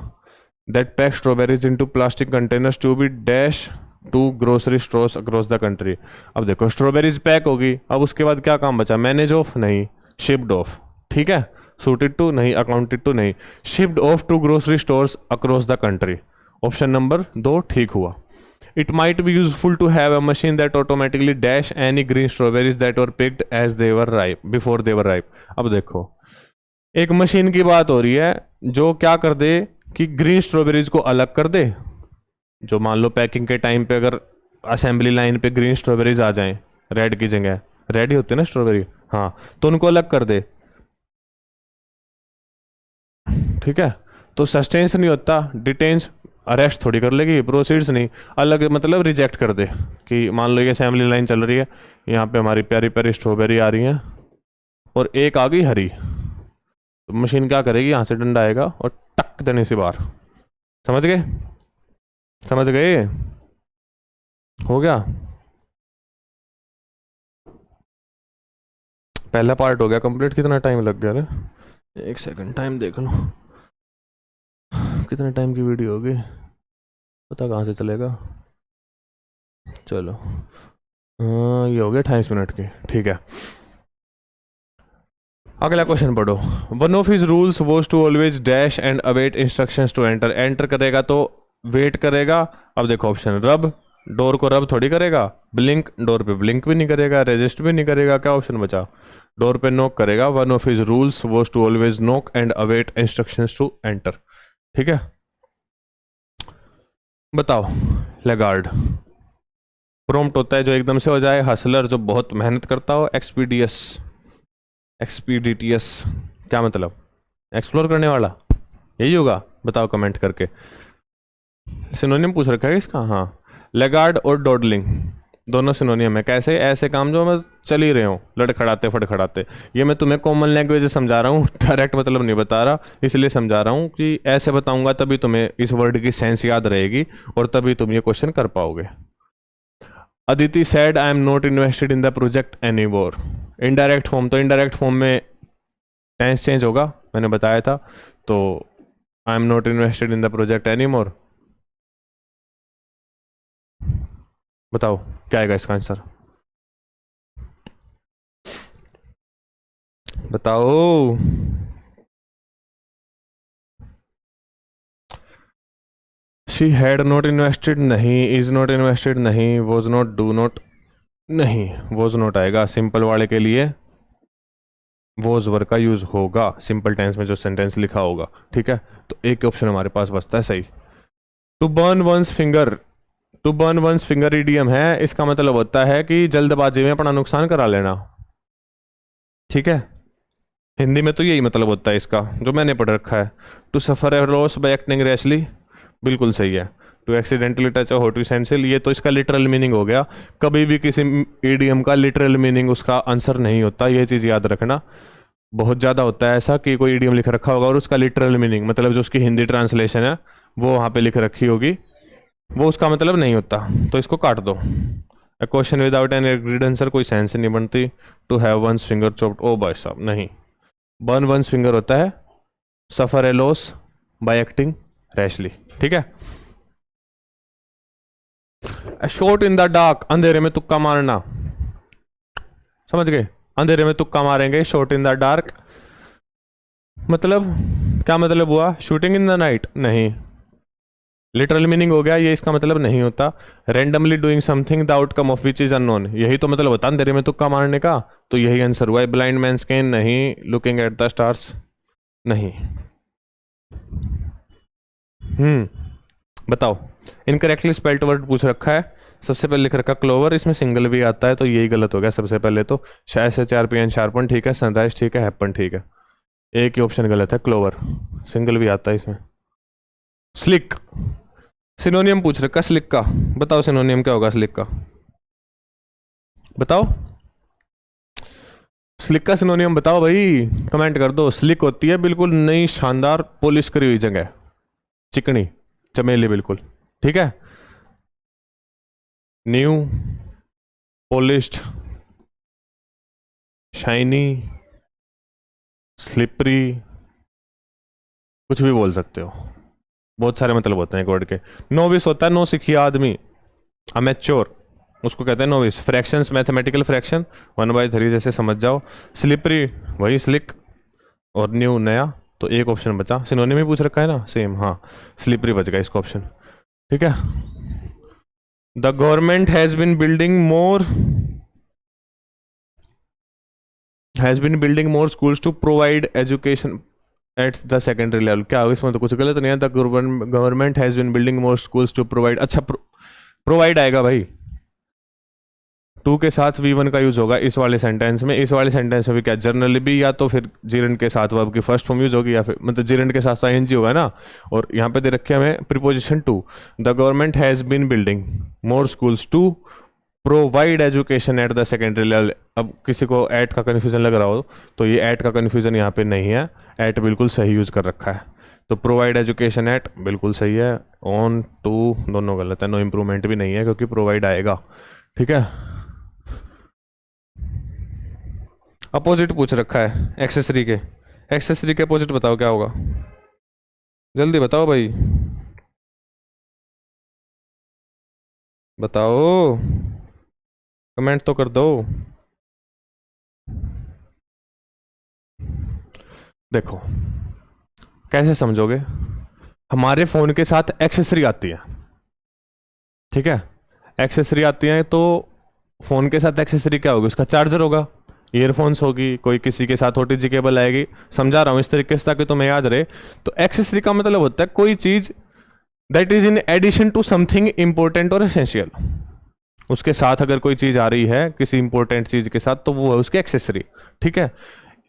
that pack strawberries into plastic containers to be dash to grocery stores across the country. अब देखो स्ट्रॉबेरीज पैक होगी, अब उसके बाद क्या काम बचा, मैनेज ऑफ नहीं, शिप्ड ऑफ, ठीक है। सूटेड टू नहीं, अकाउंटेड टू नहीं, shipped off to grocery stores across the country. Option number 2 ठीक हुआ। It might be useful to have a machine that automatically dash any green strawberries that were picked as they were ripe before they were ripe. अब देखो एक machine की बात हो रही है जो क्या कर दे कि ग्रीन स्ट्रॉबेरीज को अलग कर दे, जो मान लो पैकिंग के टाइम पे अगर असेंबली लाइन पे ग्रीन स्ट्रॉबेरीज आ जाएं रेड की जगह, रेड ही होती है ना स्ट्रॉबेरी, हाँ, तो उनको अलग कर दे, ठीक है। तो सस्टेंस नहीं होता, डिटेन्स, अरेस्ट थोड़ी कर लेगी, प्रोसीड्स नहीं, अलग मतलब रिजेक्ट कर दे कि मान लो ये असेंबली लाइन चल रही है, यहाँ पे हमारी प्यारी प्यारी स्ट्रॉबेरी आ रही है और एक आ गई हरी, तो मशीन क्या करेगी, यहाँ से डंडा आएगा और टक देने से बाहर। समझ गए, समझ गए, हो गया, पहला पार्ट हो गया कंप्लीट। कितना टाइम लग गया रे, एक सेकंड टाइम देख लो, कितने टाइम की वीडियो होगी पता कहाँ से चलेगा। चलो हाँ ये हो गया 28 मिनट की, ठीक है। अगला क्वेश्चन पढ़ो। One of his rules was to always dash and await instructions to enter. Enter करेगा तो वेट करेगा। अब देखो ऑप्शन, रब, डोर को रब थोड़ी करेगा, ब्लिंक, डोर पे ब्लिंक भी नहीं करेगा, रेजिस्ट भी नहीं करेगा, क्या ऑप्शन बचा, डोर पे नॉक करेगा। One of his rules was to always knock and await instructions to enter, ठीक है। बताओ, लेगार्ड प्रॉम्प्ट होता है जो एकदम से हो जाए, हसलर जो बहुत मेहनत करता हो, एक्सपीडियस, एक्सपीडिटियस क्या मतलब, एक्सप्लोर करने वाला, यही होगा, बताओ कमेंट करके। सिनोनियम पूछ रखा है इसका, हाँ। लेगार्ड और डॉडलिंग दोनों सिनोनियम है। कैसे, ऐसे काम जो मैं चल ही रहे हो, लड़खड़ाते फड़खड़ाते। ये मैं तुम्हें कॉमन लैंग्वेज से समझा रहा हूँ, डायरेक्ट मतलब नहीं बता रहा, इसलिए समझा रहा हूँ कि ऐसे बताऊंगा तभी तुम्हें इस वर्ड की सेंस याद रहेगी और तभी तुम ये क्वेश्चन कर पाओगे। Aditi said I am not invested in the project any more. Indirect form, तो इनडायरेक्ट फॉर्म में टेंस चेंज होगा, मैंने बताया था। तो I am not invested in the project any more, बताओ क्या आएगा इसका आंसर, बताओ। शी हैड नॉट इन्वेस्टेड नहीं, इज नॉट इन्वेस्टेड नहीं, वॉज नॉट, डू नॉट नहीं, वॉज नॉट आएगा। सिंपल वाले के लिए वॉज वर्ब का यूज होगा सिंपल टेंस में जो सेंटेंस लिखा होगा, ठीक है। तो एक ऑप्शन हमारे पास बचता है सही। To burn once finger, to burn once finger idiom है, इसका मतलब होता है कि जल्दबाजी में अपना नुकसान करा लेना, ठीक है। हिंदी में तो यही मतलब होता है इसका, जो मैंने पढ़ रखा है। To suffer a loss by acting rashly, बिल्कुल सही है। To accidentally touch a hot utensil, ये तो इसका लिटरल मीनिंग हो गया। कभी भी किसी ईडियम का लिटरल मीनिंग उसका आंसर नहीं होता, ये चीज़ याद रखना। बहुत ज़्यादा होता है ऐसा कि कोई ईडियम लिख रखा होगा और उसका लिटरल मीनिंग मतलब जो उसकी हिंदी ट्रांसलेशन है वो वहाँ पे लिख रखी होगी, वो उसका मतलब नहीं होता, तो इसको काट दो। A question without an agreed answer, कोई सेंस नहीं बनती। To have once finger chopped, ओ भाई साहब नहीं। बर्न वंस फिंगर होता है suffer a loss by acting rashly, ठीक है। शॉट इन द डार्क, अंधेरे में तुक्का मारना, समझ गए। अंधेरे में तुक्का मारेंगे, शॉट इन द डार्क मतलब क्या मतलब हुआ, शूटिंग इन द नाइट नहीं, लिटरल मीनिंग हो गया, ये इसका मतलब नहीं होता। Randomly doing something the outcome of which is unknown, यही तो मतलब होता अंधेरे में तुक्का मारने का, तो यही आंसर हुआ है। ब्लाइंड मैन स्कैन नहीं, लुकिंग एट द स्टार्स नहीं। बताओ। इनकरेक्टली स्पेल्ड वर्ड पूछ रखा है, सबसे पहले लिख रखा क्लोवर, इसमें सिंगल भी आता है तो यही गलत हो गया सबसे पहले तो। शायद से 4 PM शार्पन ठीक है, सनराइज ठीक है, हैपन ठीक है, एक ही ऑप्शन गलत है, क्लोवर। सिंगल भी आता है इसमें। स्लिक, सिनोनियम पूछ रखा स्लिक का, बताओ सिनोनियम क्या होगा स्लिक का, बताओ। स्लिक का सिनोनियम बताओ भाई, कमेंट कर दो। स्लिक होती है बिल्कुल नई शानदार पॉलिश करी हुई जगह, चिकनी चमेली बिल्कुल, ठीक है। न्यू, पॉलिश्ड, शाइनी, स्लिपरी, कुछ भी बोल सकते हो, बहुत सारे मतलब होते हैं एक वर्ड के। नोविस होता है नो सीखिया आदमी, अमेच्योर उसको कहते हैं नोविस। फ्रैक्शंस, मैथमेटिकल फ्रैक्शन 1/3 जैसे समझ जाओ। स्लिपरी वही स्लिक, और न्यू नया, तो एक ऑप्शन बचा। सिनोनिम ही पूछ रखा है ना सेम, हाँ स्लिपरी बच गया इसका ऑप्शन, ठीक है। The government has been building more schools to provide education at the secondary level, क्या होगा इसमें, तो कुछ गलत नहीं है। The government has been building more schools to provide, अच्छा प्रोवाइड आएगा भाई, टू के साथ V1 का यूज होगा इस वाले सेंटेंस में। इस वाले सेंटेंस में भी क्या जनरली भी या तो फिर जीरेंड के साथ वर्ब की फर्स्ट फॉर्म यूज होगी, या फिर मतलब जीरेंड के साथ ING होगा ना। और यहाँ पे दे रखे हमें preposition to, the government has been building more schools to provide education at the secondary level. अब किसी को एट का कन्फ्यूजन लग रहा हो तो ये एट का कन्फ्यूजन यहाँ पे नहीं है, एट बिल्कुल सही यूज कर रखा है। तो प्रोवाइड एजुकेशन एट बिल्कुल सही है, ऑन टू दोनों गलत है, नो इम्प्रूवमेंट भी नहीं है क्योंकि प्रोवाइड आएगा, ठीक है। अपोजिट पूछ रखा है एक्सेसरी के, एक्सेसरी के अपोजिट बताओ क्या होगा, जल्दी बताओ भाई बताओ, कमेंट तो कर दो। देखो कैसे समझोगे, हमारे फोन के साथ एक्सेसरी आती है, ठीक है। एक्सेसरी आती है तो फोन के साथ एक्सेसरी क्या होगी, उसका चार्जर होगा, ईयरफोन्स होगी, कोई किसी के साथ OTG केबल आएगी, समझा रहा हूँ इस तरीके से ताकि तुम्हें याद रहे। तो एक्सेसरी का मतलब होता है कोई चीज that is in addition to something important और एसेंशियल, उसके साथ अगर कोई चीज आ रही है किसी इंपॉर्टेंट चीज के साथ तो वो है उसकी एक्सेसरी, ठीक है।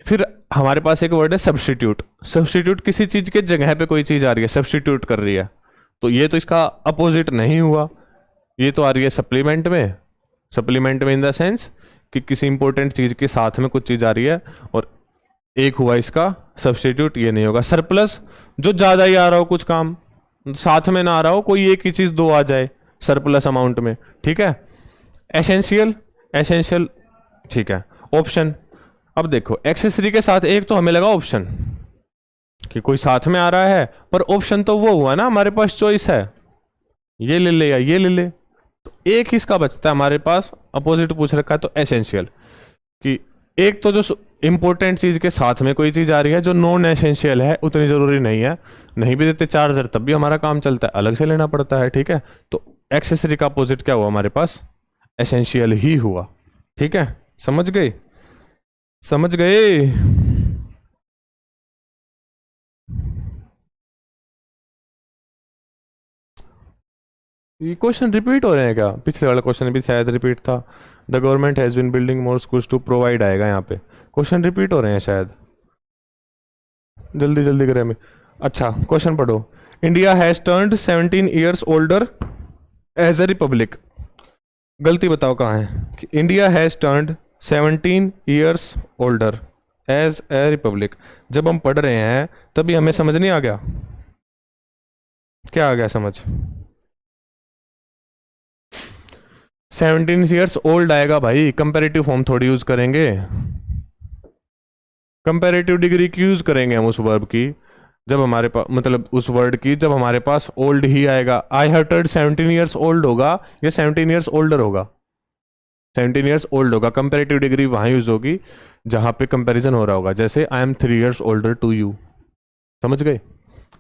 फिर हमारे पास एक वर्ड है सब्स्टिट्यूट, सब्स्टिट्यूट किसी चीज के जगह पे कोई चीज आ रही है, सब्स्टिट्यूट कर रही है, तो ये तो इसका अपोजिट नहीं हुआ, ये तो आ रही है सप्लीमेंट में, सप्लीमेंट में इन द सेंस कि किसी इंपॉर्टेंट चीज के साथ में कुछ चीज आ रही है, और एक हुआ इसका सब्स्टिट्यूट, ये नहीं होगा। सरप्लस जो ज्यादा ही आ रहा हो, कुछ काम साथ में ना आ रहा हो, कोई एक ही चीज दो आ जाए सरप्लस अमाउंट में, ठीक है। एसेंशियल, एसेंशियल ठीक है। ऑप्शन, अब देखो एक्सेसरी के साथ एक तो हमें लगा ऑप्शन कि कोई साथ में आ रहा है, पर ऑप्शन तो वो हुआ ना हमारे पास चॉइस है, ये ले ले या ये ले ले, तो एक ही इसका बचता है हमारे पास। अपोजिट पूछ रखा है तो एसेंशियल, कि एक तो जो इंपॉर्टेंट चीज़ के साथ में कोई चीज़ आ रही है जो नॉन एसेंशियल है, उतनी ज़रूरी नहीं है, नहीं भी देते चार्जर तब भी हमारा काम चलता है, अलग से लेना पड़ता है, ठीक है। तो एक्सेसरी का अपोजिट क्या हुआ हमारे पास, एसेंशियल ही हुआ, ठीक है। समझ गए, समझ गए। ये क्वेश्चन रिपीट हो रहे हैं क्या, पिछले वाला क्वेश्चन भी शायद रिपीट था। The government has been building more schools to provide आएगा यहाँ पे, क्वेश्चन रिपीट हो रहे हैं शायद, जल्दी जल्दी करें में। अच्छा क्वेश्चन पढ़ो, India has turned 17 years older as a republic. गलती बताओ कहाँ है कि India has turned 17 years older as a republic. जब हम पढ़ रहे हैं तभी हमें समझ नहीं आ गया, क्या आ गया समझ। 17 ईयर्स ओल्ड आएगा भाई, कंपैरेटिव फॉर्म थोड़ी यूज करेंगे, कंपैरेटिव डिग्री की यूज करेंगे हम उस वर्ब की जब हमारे पास, मतलब उस वर्ड की जब हमारे पास ओल्ड ही आएगा। I have turned 17 years old होगा या 17 ईयर्स ओल्डर होगा, 17 ईयर्स ओल्ड होगा। कंपैरेटिव डिग्री वहां यूज होगी जहां पे कंपैरिजन हो रहा होगा, जैसे I am 3 years older to you. समझ गए,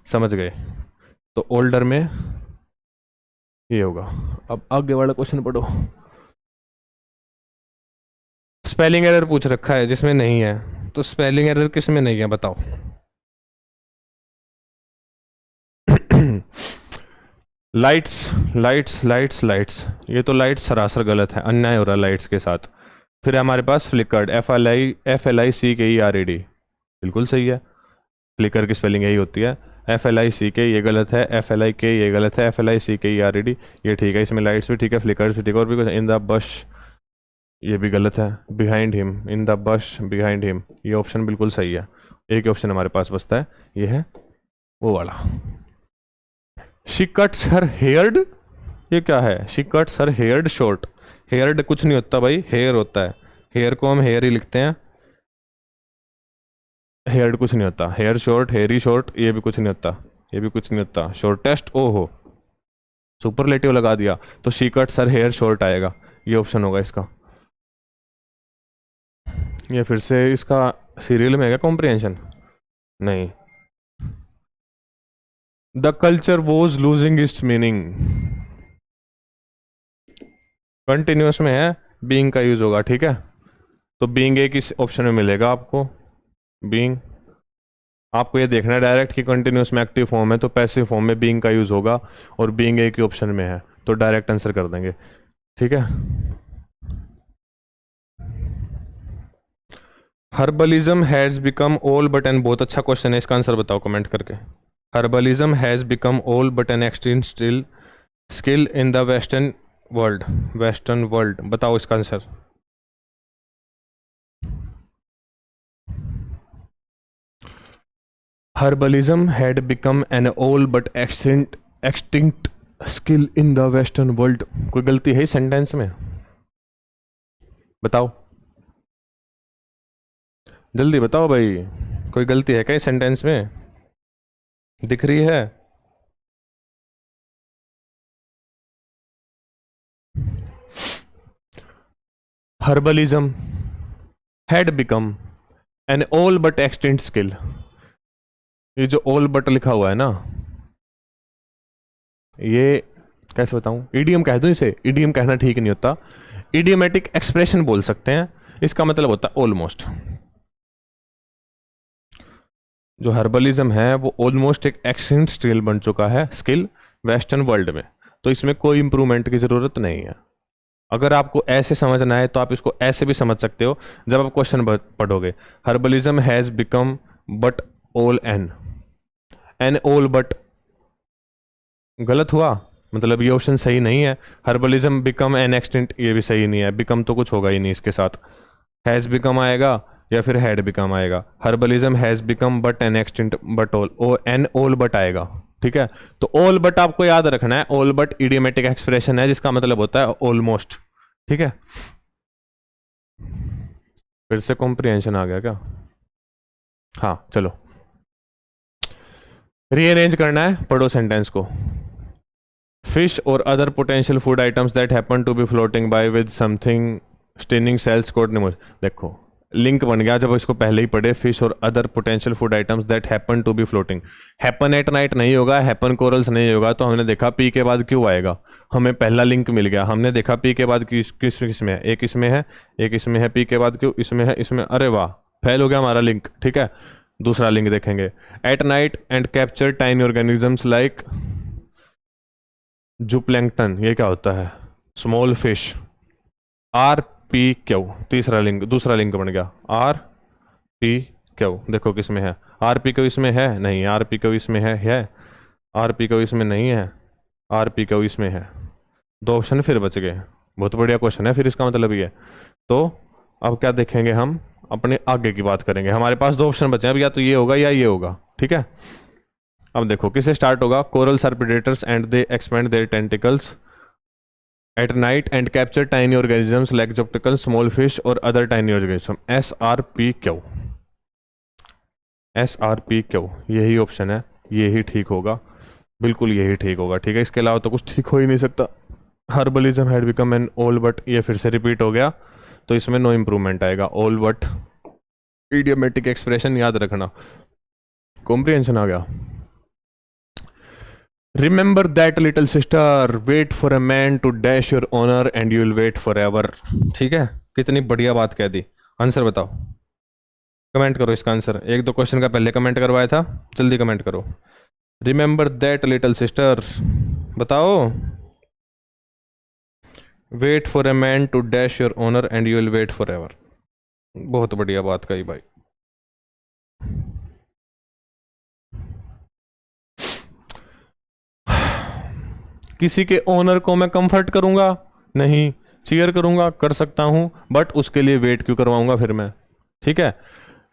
समझ गए। तो ओल्डर में ये होगा। अब आगे वाला क्वेश्चन पढ़ो। स्पेलिंग एरर पूछ रखा है जिसमें नहीं है, तो स्पेलिंग एरर किस में नहीं है बताओ। लाइट्स लाइट्स लाइट्स लाइट्स, ये तो लाइट्स सरासर गलत है, अन्याय हो रहा है लाइट्स के साथ। फिर हमारे पास फ्लिकर्ड, FLICKERED, बिल्कुल सही है, फ्लिकर की स्पेलिंग यही होती है। FLICK ये गलत है, FLIK ये गलत है, FLICKERED ये ठीक है, इसमें लाइट्स भी ठीक है, फ्लिकर्स भी ठीक है, और भी कुछ। इन द बश ये भी गलत है, behind him, in the bush behind him, ये ऑप्शन बिल्कुल सही है। एक ही ऑप्शन हमारे पास बचता है, ये है वो वाला। शी कट्स हर हेयर्ड, ये क्या है, she cuts her heard short. Heard कुछ नहीं होता भाई, हेयर होता है, हेयर को हम हेयर ही लिखते हैं, हेयर्ड कुछ नहीं होता। हेयर शॉर्ट, हेयरी शॉर्ट, ये भी कुछ नहीं होता, ये भी कुछ नहीं होता। शॉर्टेस्ट, ओहो सुपरलेटिव लगा दिया, तो she cuts her hair short आएगा, ये ऑप्शन होगा इसका। ये फिर से इसका सीरियल में है क्या कॉम्प्रिहेंशन, नहीं। The culture was losing its meaning, continuous में है, बीइंग का यूज होगा, ठीक है। तो बीइंग एक इस ऑप्शन में मिलेगा आपको, बीइंग। आपको ये देखना है डायरेक्ट कि कंटिन्यूस में एक्टिव फॉर्म है तो पैसिव फॉर्म में बीइंग का यूज होगा, और बीइंग एक ही ऑप्शन में है तो डायरेक्ट आंसर कर देंगे, ठीक है। Herbalism has become all but an, बहुत अच्छा क्वेश्चन है, इसका आंसर बताओ कमेंट करके। Herbalism has become all but an extreme still skill in the western world, western world, बताओ इसका answer. Herbalism had become an all but extinct skill in the western world, कोई गलती है sentence में बताओ, जल्दी बताओ भाई, कोई गलती है क्या सेंटेंस में, दिख रही है। Herbalism had become an all but extent skill, ये जो ऑल बट लिखा हुआ है ना, ये कैसे बताऊं, ईडियम कह दूं इसे, ईडियम कहना ठीक नहीं होता, इडियमेटिक एक्सप्रेशन बोल सकते हैं, इसका मतलब होता है ऑलमोस्ट। जो हर्बलिज्म है वो ऑलमोस्ट एक एक्सटेंट स्किल बन चुका है, स्किल वेस्टर्न वर्ल्ड में, तो इसमें कोई इंप्रूवमेंट की जरूरत नहीं है। अगर आपको ऐसे समझना है तो आप इसको ऐसे भी समझ सकते हो जब आप क्वेश्चन पढ़ोगे। Herbalism has become but all an all but, गलत हुआ, मतलब ये ऑप्शन सही नहीं है। हर्बलिज्म बिकम एन एक्सटेंट, ये भी सही नहीं है, बिकम तो कुछ होगा ही नहीं इसके साथ, हैज बिकम आएगा या फिर हैड बिकम आएगा। Herbalism has become but an extent but all, an all but आएगा, ठीक है। तो ऑल बट आपको याद रखना है, ऑल बट इडियोमेटिक एक्सप्रेशन है जिसका मतलब होता है ऑलमोस्ट, ठीक है। फिर से कॉम्प्रिहेंशन आ गया क्या, हाँ चलो रीअरेंज करना है, पढ़ो सेंटेंस को। फिश और other potential food items that happen to be floating by with something stinging cells called nemos, देखो लिंक बन गया जब इसको पहले ही पढ़े, फिश और other potential food items that happen to be floating. Happen at night नहीं होगा, हैपन कोरल्स नहीं होगा, तो हमने देखा पी के बाद क्यों आएगा, हमें पहला लिंक मिल गया, हमने देखा पी के बाद किस में है, एक इसमें है, एक इसमें है, पी के बाद क्यों इसमें है, इसमें, अरे वाह फेल हो गया हमारा लिंक। ठीक है, दूसरा लिंक देखेंगे, eight night and capture tiny organisms like जूप्लैंक्टन, ये क्या होता है, small fish, are P Q, तीसरा लिंक, दूसरा लिंक बन गया, आर पी क्यू, देखो किसमें है, आर पी क्यू इसमें है नहीं, आर पी क्यू इसमें है, आर पी क्यू इसमें नहीं है, आर पी क्यू इसमें है, दो ऑप्शन फिर बच गए। बहुत बढ़िया क्वेश्चन है, फिर इसका मतलब ये। तो अब क्या देखेंगे, हम अपने आगे की बात करेंगे, हमारे पास दो ऑप्शन बचे हैं, अब या तो ये होगा या ये होगा। ठीक है, अब देखो किससे स्टार्ट होगा, corals are predators and they expand their tentacles at night and capture tiny organisms like जॉप्टिकल स्मॉल फिश और other tiny organism, S R P Q, S R P Q, यही ऑप्शन है, यही ठीक होगा, बिल्कुल यही ठीक होगा। ठीक है, इसके अलावा तो कुछ ठीक हो ही नहीं सकता। Herbalism had become an all but, ये फिर से रिपीट हो गया, तो इसमें नो इम्प्रूवमेंट आएगा, ऑल बट इडियोमेटिक एक्सप्रेशन याद रखना, कॉम्प्रिहेंशन आ गया। Remember that little sister, wait for a man to dash your honour and you will wait forever. ठीक है, कितनी बढ़िया बात कह दी। आंसर बताओ, कमेंट करो इसका आंसर, एक दो क्वेश्चन का पहले कमेंट करवाया था, जल्दी कमेंट करो। रिमेंबर दैट लिटिल सिस्टर, बताओ, wait for a man to dash your honour and you will wait forever. बहुत बढ़िया बात कही भाई। किसी के ओनर को मैं कंफर्ट करूंगा नहीं, चीयर करूंगा, कर सकता हूं, बट उसके लिए वेट क्यों करवाऊंगा फिर मैं। ठीक है,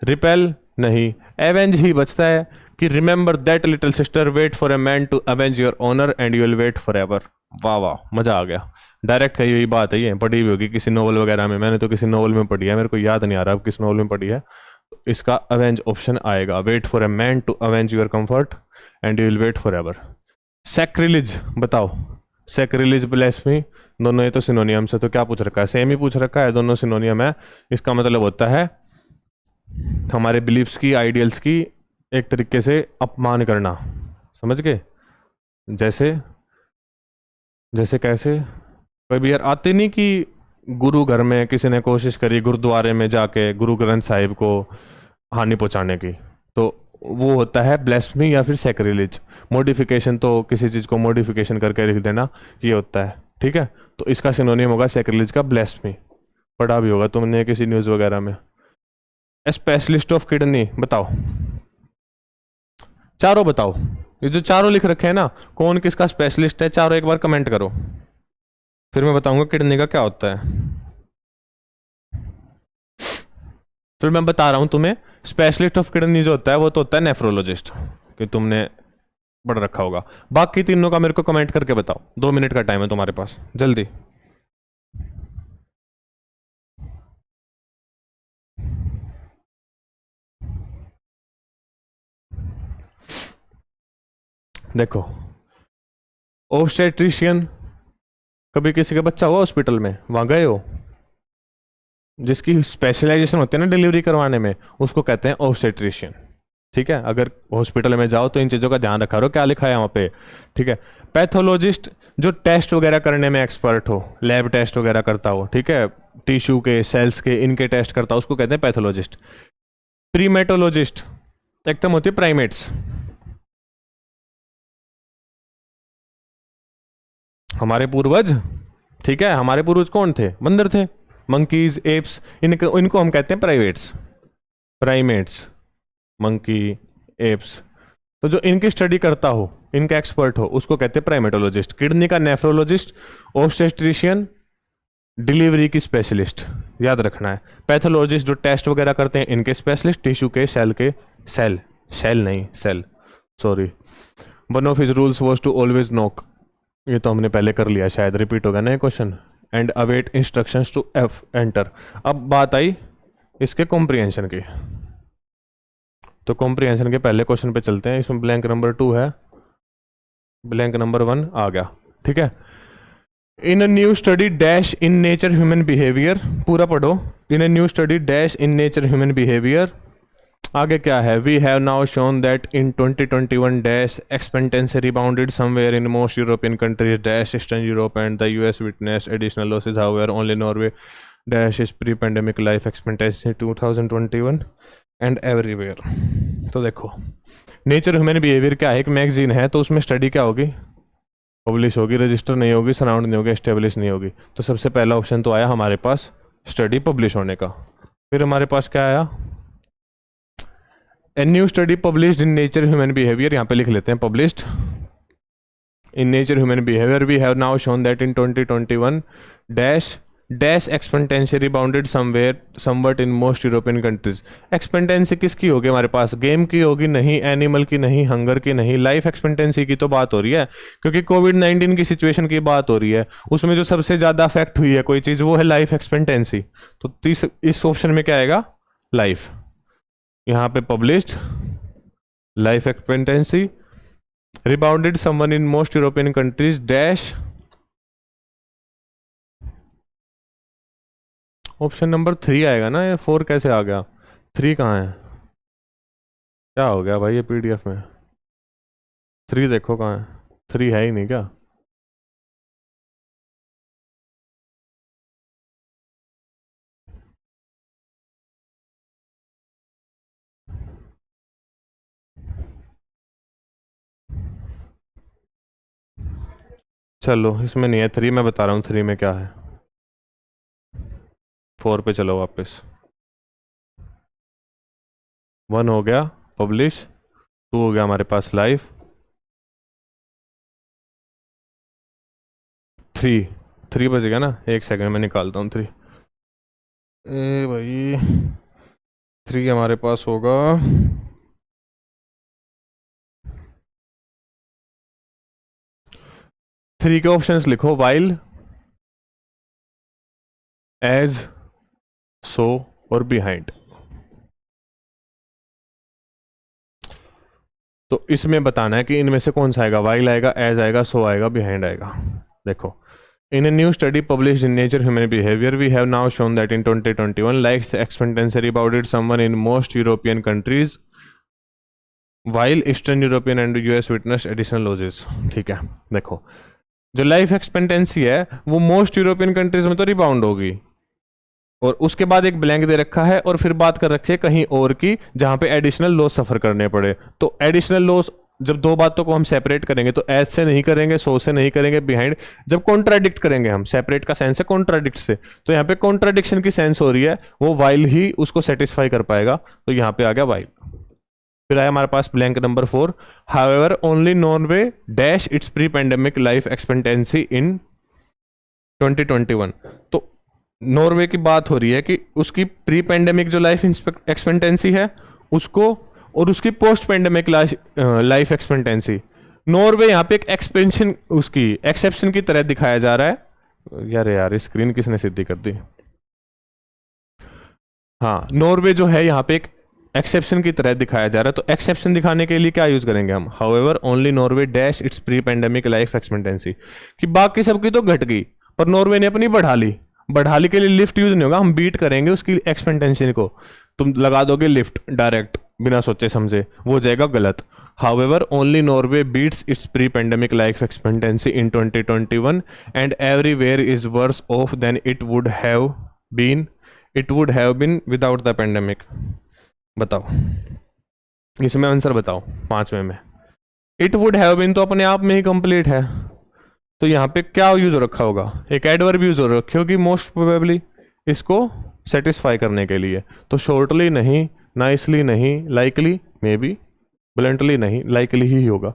रिपेल नहीं, एवेंज ही बचता है कि remember that little sister, wait for a man to avenge your honour and you will wait forever. वाह वाह, मजा आ गया, डायरेक्ट कही हुई बात है, ये पढ़ी हुई होगी किसी नॉवल वगैरह में, मैंने तो किसी नॉवल में पढ़ी है, मेरे को याद नहीं आ रहा अब किस नॉवल में पढ़ी है। तो इसका अवेंज ऑप्शन आएगा, wait for a man to avenge your comfort and you will wait forever. Sacrilege बताओ, सैक्रिलिज ब्लेस्फेमी, दोनों ये तो सिनोनियम से, तो क्या पूछ रखा है, सेम ही पूछ रखा है, दोनों सिनोनियम है। इसका मतलब होता है हमारे बिलीफ्स की, आइडियल्स की एक तरीके से अपमान करना, समझ गए। जैसे जैसे कैसे, कभी यार आते नहीं कि गुरु घर में किसी ने कोशिश करी गुरुद्वारे में जाके गुरु ग्रंथ साहिब को हानि पहुंचाने की, तो वो होता है ब्लेस्फेमी या फिर सैक्रिलेज। मॉडिफिकेशन, तो किसी चीज़ को मॉडिफिकेशन करके लिख देना, ये होता है। ठीक है, तो इसका सिनोनियम होगा सैक्रिलेज का ब्लेस्फेमी, पढ़ा भी होगा तुमने किसी न्यूज़ वगैरह में। स्पेशलिस्ट ऑफ किडनी बताओ, चारों बताओ, ये जो चारों लिख रखे हैं ना, कौन किसका स्पेशलिस्ट है, चारों एक बार कमेंट करो, फिर मैं बताऊंगा किडनी का क्या होता है। तो मैं बता रहा हूं तुम्हें, स्पेशलिस्ट ऑफ किडनी जो होता है वो तो होता है नेफ्रोलॉजिस्ट, कि तुमने पढ़ रखा होगा। बाकी तीनों का मेरे को कमेंट करके बताओ, 2 मिनट का टाइम है तुम्हारे पास, जल्दी। देखो, ऑब्स्टेट्रिशियन, कभी किसी का बच्चा हुआ हॉस्पिटल में, वहां गए हो, जिसकी स्पेशलाइजेशन होती है ना डिलीवरी करवाने में, उसको कहते हैं ऑब्स्टेट्रिशियन। ठीक है, अगर हॉस्पिटल में जाओ तो इन चीज़ों का ध्यान रखा करो, क्या लिखा है वहाँ पे। ठीक है, पैथोलॉजिस्ट, जो टेस्ट वगैरह करने में एक्सपर्ट हो, लैब टेस्ट वगैरह करता हो, ठीक है, टिश्यू के, सेल्स के, इनके टेस्ट करता हो, उसको कहते हैं पैथोलॉजिस्ट। प्रीमेटोलॉजिस्ट, एकदम होती है प्राइमेट्स, हमारे पूर्वज। ठीक है, हमारे पूर्वज कौन थे, बंदर थे, मंकीज, एप्स, इनको हम कहते हैं प्राइवेट्स, प्राइमेट्स, मंकी, एप्स। तो जो इनकी स्टडी करता हो, इनका एक्सपर्ट हो, उसको कहते हैं प्राइमेटोलॉजिस्ट। किडनी का नेफ्रोलॉजिस्ट, ऑब्स्टेट्रिशियन, डिलीवरी की स्पेशलिस्ट, याद रखना है। पैथोलॉजिस्ट जो टेस्ट वगैरह करते हैं, इनके स्पेशलिस्ट, टिश्यू के, सेल, सेल नहीं cell, sorry. One of his rules was to always knock, ये तो हमने पहले कर लिया, शायद रिपीट होगा ना ये question. And await instructions to F enter. अब बात आई इसके कॉम्प्रिहेंशन की, तो कॉम्प्रिहेंशन के पहले क्वेश्चन पे चलते हैं। इसमें ब्लैंक नंबर 2 है, ब्लैंक नंबर 1 आ गया। ठीक है, in a new study dash in Nature Human Behaviour, पूरा पढ़ो। In a new study dash in Nature Human Behaviour, आगे क्या है? We have now shown that in 2021 dash expectancy rebounded somewhere in most European countries dash eastern Europe and the US witness additional losses, however only Norway dash is pre pandemic life expectancy 2021 and everywhere. तो देखो nature Human behaviour क्या है, एक magazine है, तो उसमें study क्या होगी? पब्लिश होगी, रजिस्टर नहीं होगी, सराउंड नहीं होगी, एस्टेब्लिश नहीं होगी। तो सबसे पहला ऑप्शन तो आया हमारे पास स्टडी पब्लिश होने का। फिर हमारे पास क्या आया? A new study published in Nature Human Behaviour, यहाँ पे लिख लेते हैं published in Nature Human Behaviour, we have now shown that in 2021 dash dash expectancy rebounded somewhere somewhat in most European countries. Expectancy किसकी होगी हमारे पास? गेम की होगी? नहीं। एनिमल की? नहीं। हंगर की? नहीं। लाइफ एक्सपेंटेंसी की तो बात हो रही है, क्योंकि कोविड-19 की सिचुएशन की बात हो रही है, उसमें जो सबसे ज़्यादा अफेक्ट हुई है कोई चीज़, वो है लाइफ एक्सपेंटेंसी। तो इस ऑप्शन में क्या आएगा? लाइफ। यहाँ पे published life expectancy rebounded someone in most European countries dash, option number 3 आएगा ना, ये 4 कैसे आ गया? 3 कहाँ है? क्या हो गया भाई ये पीडीएफ में? 3 देखो कहाँ है? 3 है ही नहीं क्या? चलो इसमें नहीं है 3, मैं बता रहा हूँ 3 में क्या है। 4 पे चलो वापस। 1 हो गया पब्लिश, 2 हो गया हमारे पास लाइफ, 3 बजेगा ना, 1 सेकंड में निकालता हूँ 3। ए भाई 3 हमारे पास होगा 3 के ऑप्शंस लिखो, वाइल, एज, सो और बिहाइंड। तो इसमें बताना है कि इनमें से कौन सा आएगा, वाइल आएगा, एज आएगा, सो आएगा, बिहाइंड आएगा। देखो in a new study published in Nature Human Behaviour we have now shown that in 2021 life expectancy rebounded someone in most European countries while eastern European and US witness additional losses. ठीक है, देखो जो life expectancy है वो most European countries में तो rebound होगी, और उसके बाद एक ब्लैंक दे रखा है और फिर बात कर रखी है कहीं और की जहां पे एडिशनल लॉस सफर करने पड़े। तो एडिशनल लॉस जब दो बातों को हम सेपरेट करेंगे तो एज से नहीं करेंगे, सो से नहीं करेंगे, बिहाइंड जब कॉन्ट्राडिक्ट करेंगे हम, सेपरेट का सेंस है कॉन्ट्राडिक्ट से, तो यहाँ पे कॉन्ट्राडिक्शन की सेंस हो रही है, वो वाइल ही उसको सेटिस्फाई कर पाएगा, तो यहाँ पे आ गया वाइल। फिर आया हमारे पास blank number 4, however only Norway dash it's pre pandemic life expectancy in 2021। तो नॉर्वे की बात हो रही है कि उसकी प्री पेंडेमिक जो लाइफ एक्सपेक्टेंसी है उसको, और उसकी post pandemic life expectancy, Norway यहाँ पे एक एक्सपेंशन उसकी एक्सेप्शन की तरह दिखाया जा रहा है। यार स्क्रीन किसने सीधी कर दी? हाँ, नॉर्वे जो है यहाँ पे एक एक्सेप्शन की तरह दिखाया जा रहा है, तो एक्सेप्शन दिखाने के लिए क्या यूज करेंगे हम? However only Norway dash it's pre pandemic life expectancy, कि बाकी सबकी तो घट गई पर नॉर्वे ने अपनी बढ़ा ली। बढ़ाने के लिए लिफ्ट यूज नहीं होगा, हम बीट करेंगे उसकी एक्सपेक्टेंसी को। तुम लगा दोगे लिफ्ट डायरेक्ट बिना सोचे समझे, वो जाएगा गलत। However only Norway beats its pre pandemic life expectancy in 2021 and everywhere is worse off than it would have been without the pandemic. बताओ इसमें आंसर बताओ 5वें में। इट वुड हैव बीन तो अपने आप में ही कंप्लीट है, तो यहाँ पे क्या यूज हो रखा होगा? एक एडवर्ब यूज हो रखी होगी मोस्ट प्रोबेबली इसको सेटिस्फाई करने के लिए। तो शॉर्टली नहीं, नाइसली नहीं, लाइकली मे बी, ब्लंटली नहीं, लाइकली ही होगा।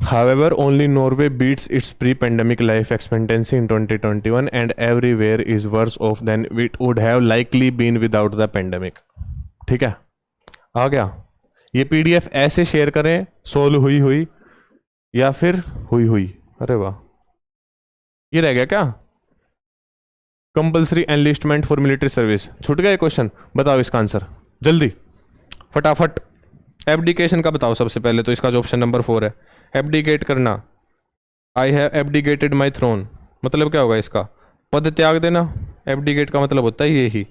However, only Norway beats its pre-pandemic life expectancy in 2021 and everywhere is worse off than it would have likely been without the pandemic। ठीक है, आ गया। ये पीडीएफ ऐसे share करें, solve हुई हुई या फिर हुई हुई। अरे वाह, ये रह गया क्या? Compulsory enlistment for military service छूट गया क्वेश्चन। बताओ इसका आंसर जल्दी फटाफट। एब्डिकेशन का बताओ सबसे पहले, तो इसका जो ऑप्शन नंबर 4 है एब्डिकेट करना, I have abdicated my throne, मतलब क्या होगा इसका, पद त्याग देना। एब्डिकेट का मतलब होता है यही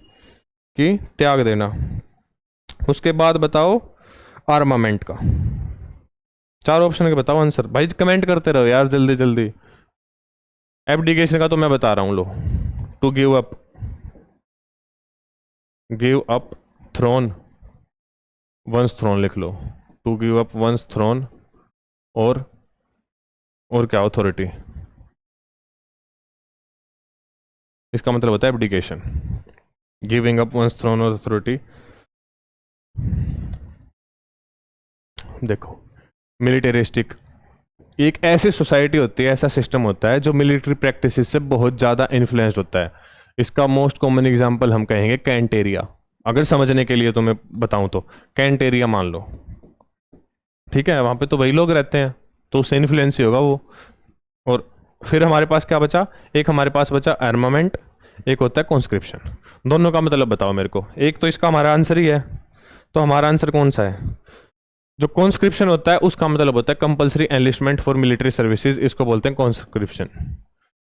कि त्याग देना। उसके बाद बताओ आर्मामेंट का, 4 ऑप्शन के बताओ आंसर। भाई कमेंट करते रहो यार जल्दी जल्दी। एब्डिकेशन का तो मैं बता रहा हूँ, लो, to give up throne, once throne लिख लो, to give up once throne, or क्या अथॉरिटी, इसका मतलब होता है abdication, giving up once throne or authority. देखो मिलिटरिस्टिक एक ऐसी सोसाइटी होती है, ऐसा सिस्टम होता है जो मिलिट्री प्रैक्टिसेस से बहुत ज़्यादा इन्फ्लुएंस्ड होता है। इसका मोस्ट कॉमन एग्जांपल हम कहेंगे कैंट एरिया। अगर समझने के लिए तो मैं बताऊं तो कैंट एरिया मान लो, ठीक है, वहाँ पे तो वही लोग रहते हैं, तो उससे इन्फ्लुएंस ही होगा वो। और फिर हमारे पास क्या बचा, एक हमारे पास बचा आर्मामेंट, एक होता है कॉन्स्क्रिप्शन। दोनों का मतलब बताओ मेरे को। एक तो इसका हमारा आंसर ही है, तो हमारा आंसर कौन सा है? जो कॉन्स्क्रिप्शन होता है उसका मतलब होता है compulsory enlistment for military services, इसको बोलते हैं कॉन्स्क्रिप्शन।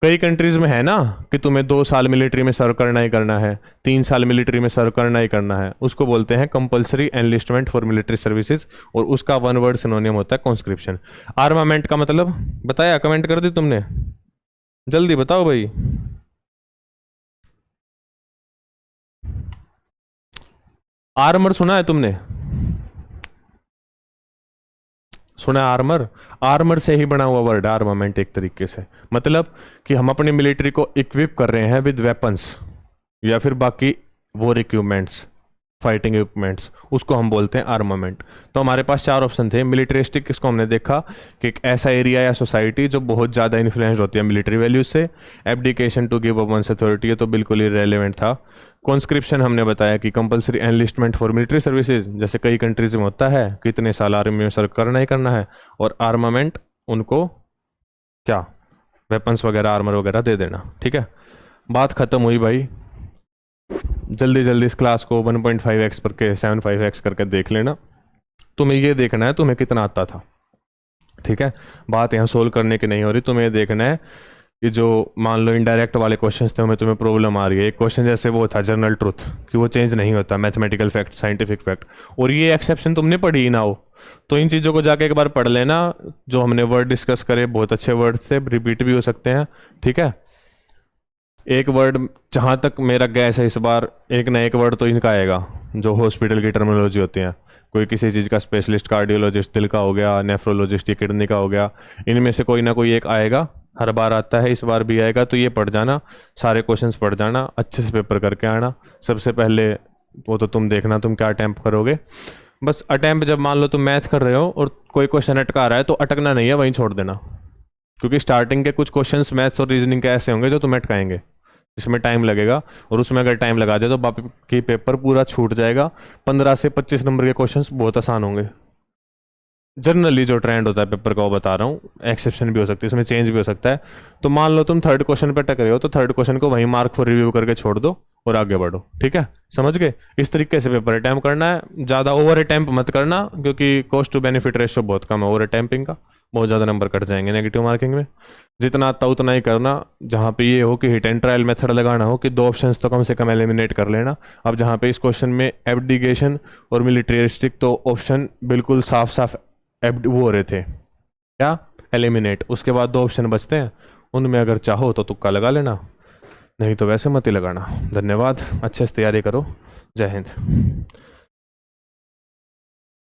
कई कंट्रीज में है ना कि तुम्हें 2 साल मिलिट्री में सर्व करना ही करना है, 3 साल मिलिट्री में सर्व करना ही करना है, उसको बोलते हैं compulsory enlistment for military services, और उसका 1 वर्ड सिनोनियम होता है कॉन्स्क्रिप्शन। आर्मामेंट का मतलब बताया, कमेंट कर दी तुमने? जल्दी बताओ भाई। आर्मर सुना है तुमने? सुना है आर्मर? आर्मर से ही बना हुआ वर्ड आर्मामेंट एक तरीके से, मतलब कि हम अपनी मिलिट्री को इक्विप कर रहे हैं विद वेपन्स या फिर बाकी वॉर इक्विपमेंट्स, फाइटिंग इक्विपमेंट्स, उसको हम बोलते हैं आर्मामेंट। तो हमारे पास 4 ऑप्शन थे। मिलिट्रिस्टिक किसको हमने देखा कि एक ऐसा एरिया या सोसाइटी जो बहुत ज़्यादा इन्फ्लुएंस होती है मिलिट्री वैल्यूज से। Abdication to give up one's authority, ये तो बिल्कुल ही रेलेवेंट था। कॉन्स्क्रिप्शन हमने बताया कि compulsory enlistment for military services, जैसे कई कंट्रीज में होता है कि इतने साल आर्मी में सर्व करना ही करना है। और आर्मामेंट, उनको क्या वेपन्स वगैरह आर्मर वगैरह दे देना। ठीक है, बात खत्म हुई भाई। जल्दी जल्दी इस क्लास को 1.5x करके 7.5x करके देख लेना। तुम्हें ये देखना है तुम्हें कितना आता था, ठीक है। बात यहाँ सोल्व करने की नहीं हो रही, तुम्हें देखना है कि जो मान लो इनडायरेक्ट वाले क्वेश्चंस थे उनमें तुम्हें प्रॉब्लम आ रही है। एक क्वेश्चन जैसे वो था जनरल ट्रूथ, कि वो चेंज नहीं होता, मैथमेटिकल फैक्ट, साइंटिफिक फैक्ट, और ये एक्सेप्शन तुमने पढ़ी ही ना हो, तो इन चीज़ों को जाके एक बार पढ़ लेना। जो हमने वर्ड डिस्कस करे बहुत अच्छे वर्ड थे, रिपीट भी हो सकते हैं, ठीक है। एक वर्ड जहाँ तक मेरा गैस है इस बार, एक ना एक वर्ड तो इनका आएगा जो हॉस्पिटल की टर्मिनोलॉजी होती है। कोई किसी चीज़ का स्पेशलिस्ट, कार्डियोलॉजिस्ट दिल का हो गया, नेफ्रोलॉजिस्ट या किडनी का हो गया, इनमें से कोई ना कोई एक आएगा, हर बार आता है, इस बार भी आएगा। तो ये पढ़ जाना, सारे क्वेश्चंस पढ़ जाना, अच्छे से पेपर करके आना। सबसे पहले वो तो तुम देखना तुम क्या अटैम्प्ट करोगे। बस अटैम्प्ट जब मान लो तुम मैथ कर रहे हो और कोई क्वेश्चन अटका रहा है तो अटकना नहीं है, वहीं छोड़ देना, क्योंकि स्टार्टिंग के कुछ क्वेश्चंस मैथ्स और रीजनिंग के ऐसे होंगे जो तुम्हें अटकाएंगे, इसमें टाइम लगेगा, और उसमें अगर टाइम लगा दे तो बाकी पेपर पूरा छूट जाएगा। 15 से 25 नंबर के क्वेश्चंस बहुत आसान होंगे। जनरली जो ट्रेंड होता है पेपर का वो बता रहा हूँ, एक्सेप्शन भी हो सकती है, इसमें चेंज भी हो सकता है। तो मान लो तुम 3rd क्वेश्चन पे टक रहे हो तो 3rd क्वेश्चन को वहीं मार्क फॉर रिव्यू करके छोड़ दो और आगे बढ़ो, ठीक है। समझ गए? इस तरीके से पेपर अटैम्प्ट करना है, ज़्यादा ओवर अटैम्प्ट मत करना, क्योंकि कॉस्ट टू बेनिफिट रेशियो बहुत कम है ओवर अटैम्पिंग का, बहुत ज़्यादा नंबर कट जाएंगे नेगेटिव मार्किंग में। जितना आता उतना ही करना, जहाँ पे ये हो कि हिट एंड ट्रायल मेथड लगाना हो कि 2 ऑप्शंस तो कम से कम एलिमिनेट कर लेना। अब जहाँ पे इस क्वेश्चन में एब्डिकेशन और मिलिट्रिस्टिक, तो ऑप्शन बिल्कुल साफ साफ वो हो रहे थे क्या, एलिमिनेट। उसके बाद 2 ऑप्शन बचते हैं, उनमें अगर चाहो तो तुक्का लगा लेना, नहीं तो वैसे मत ही लगाना। धन्यवाद, अच्छे से तैयारी करो। जय हिंद।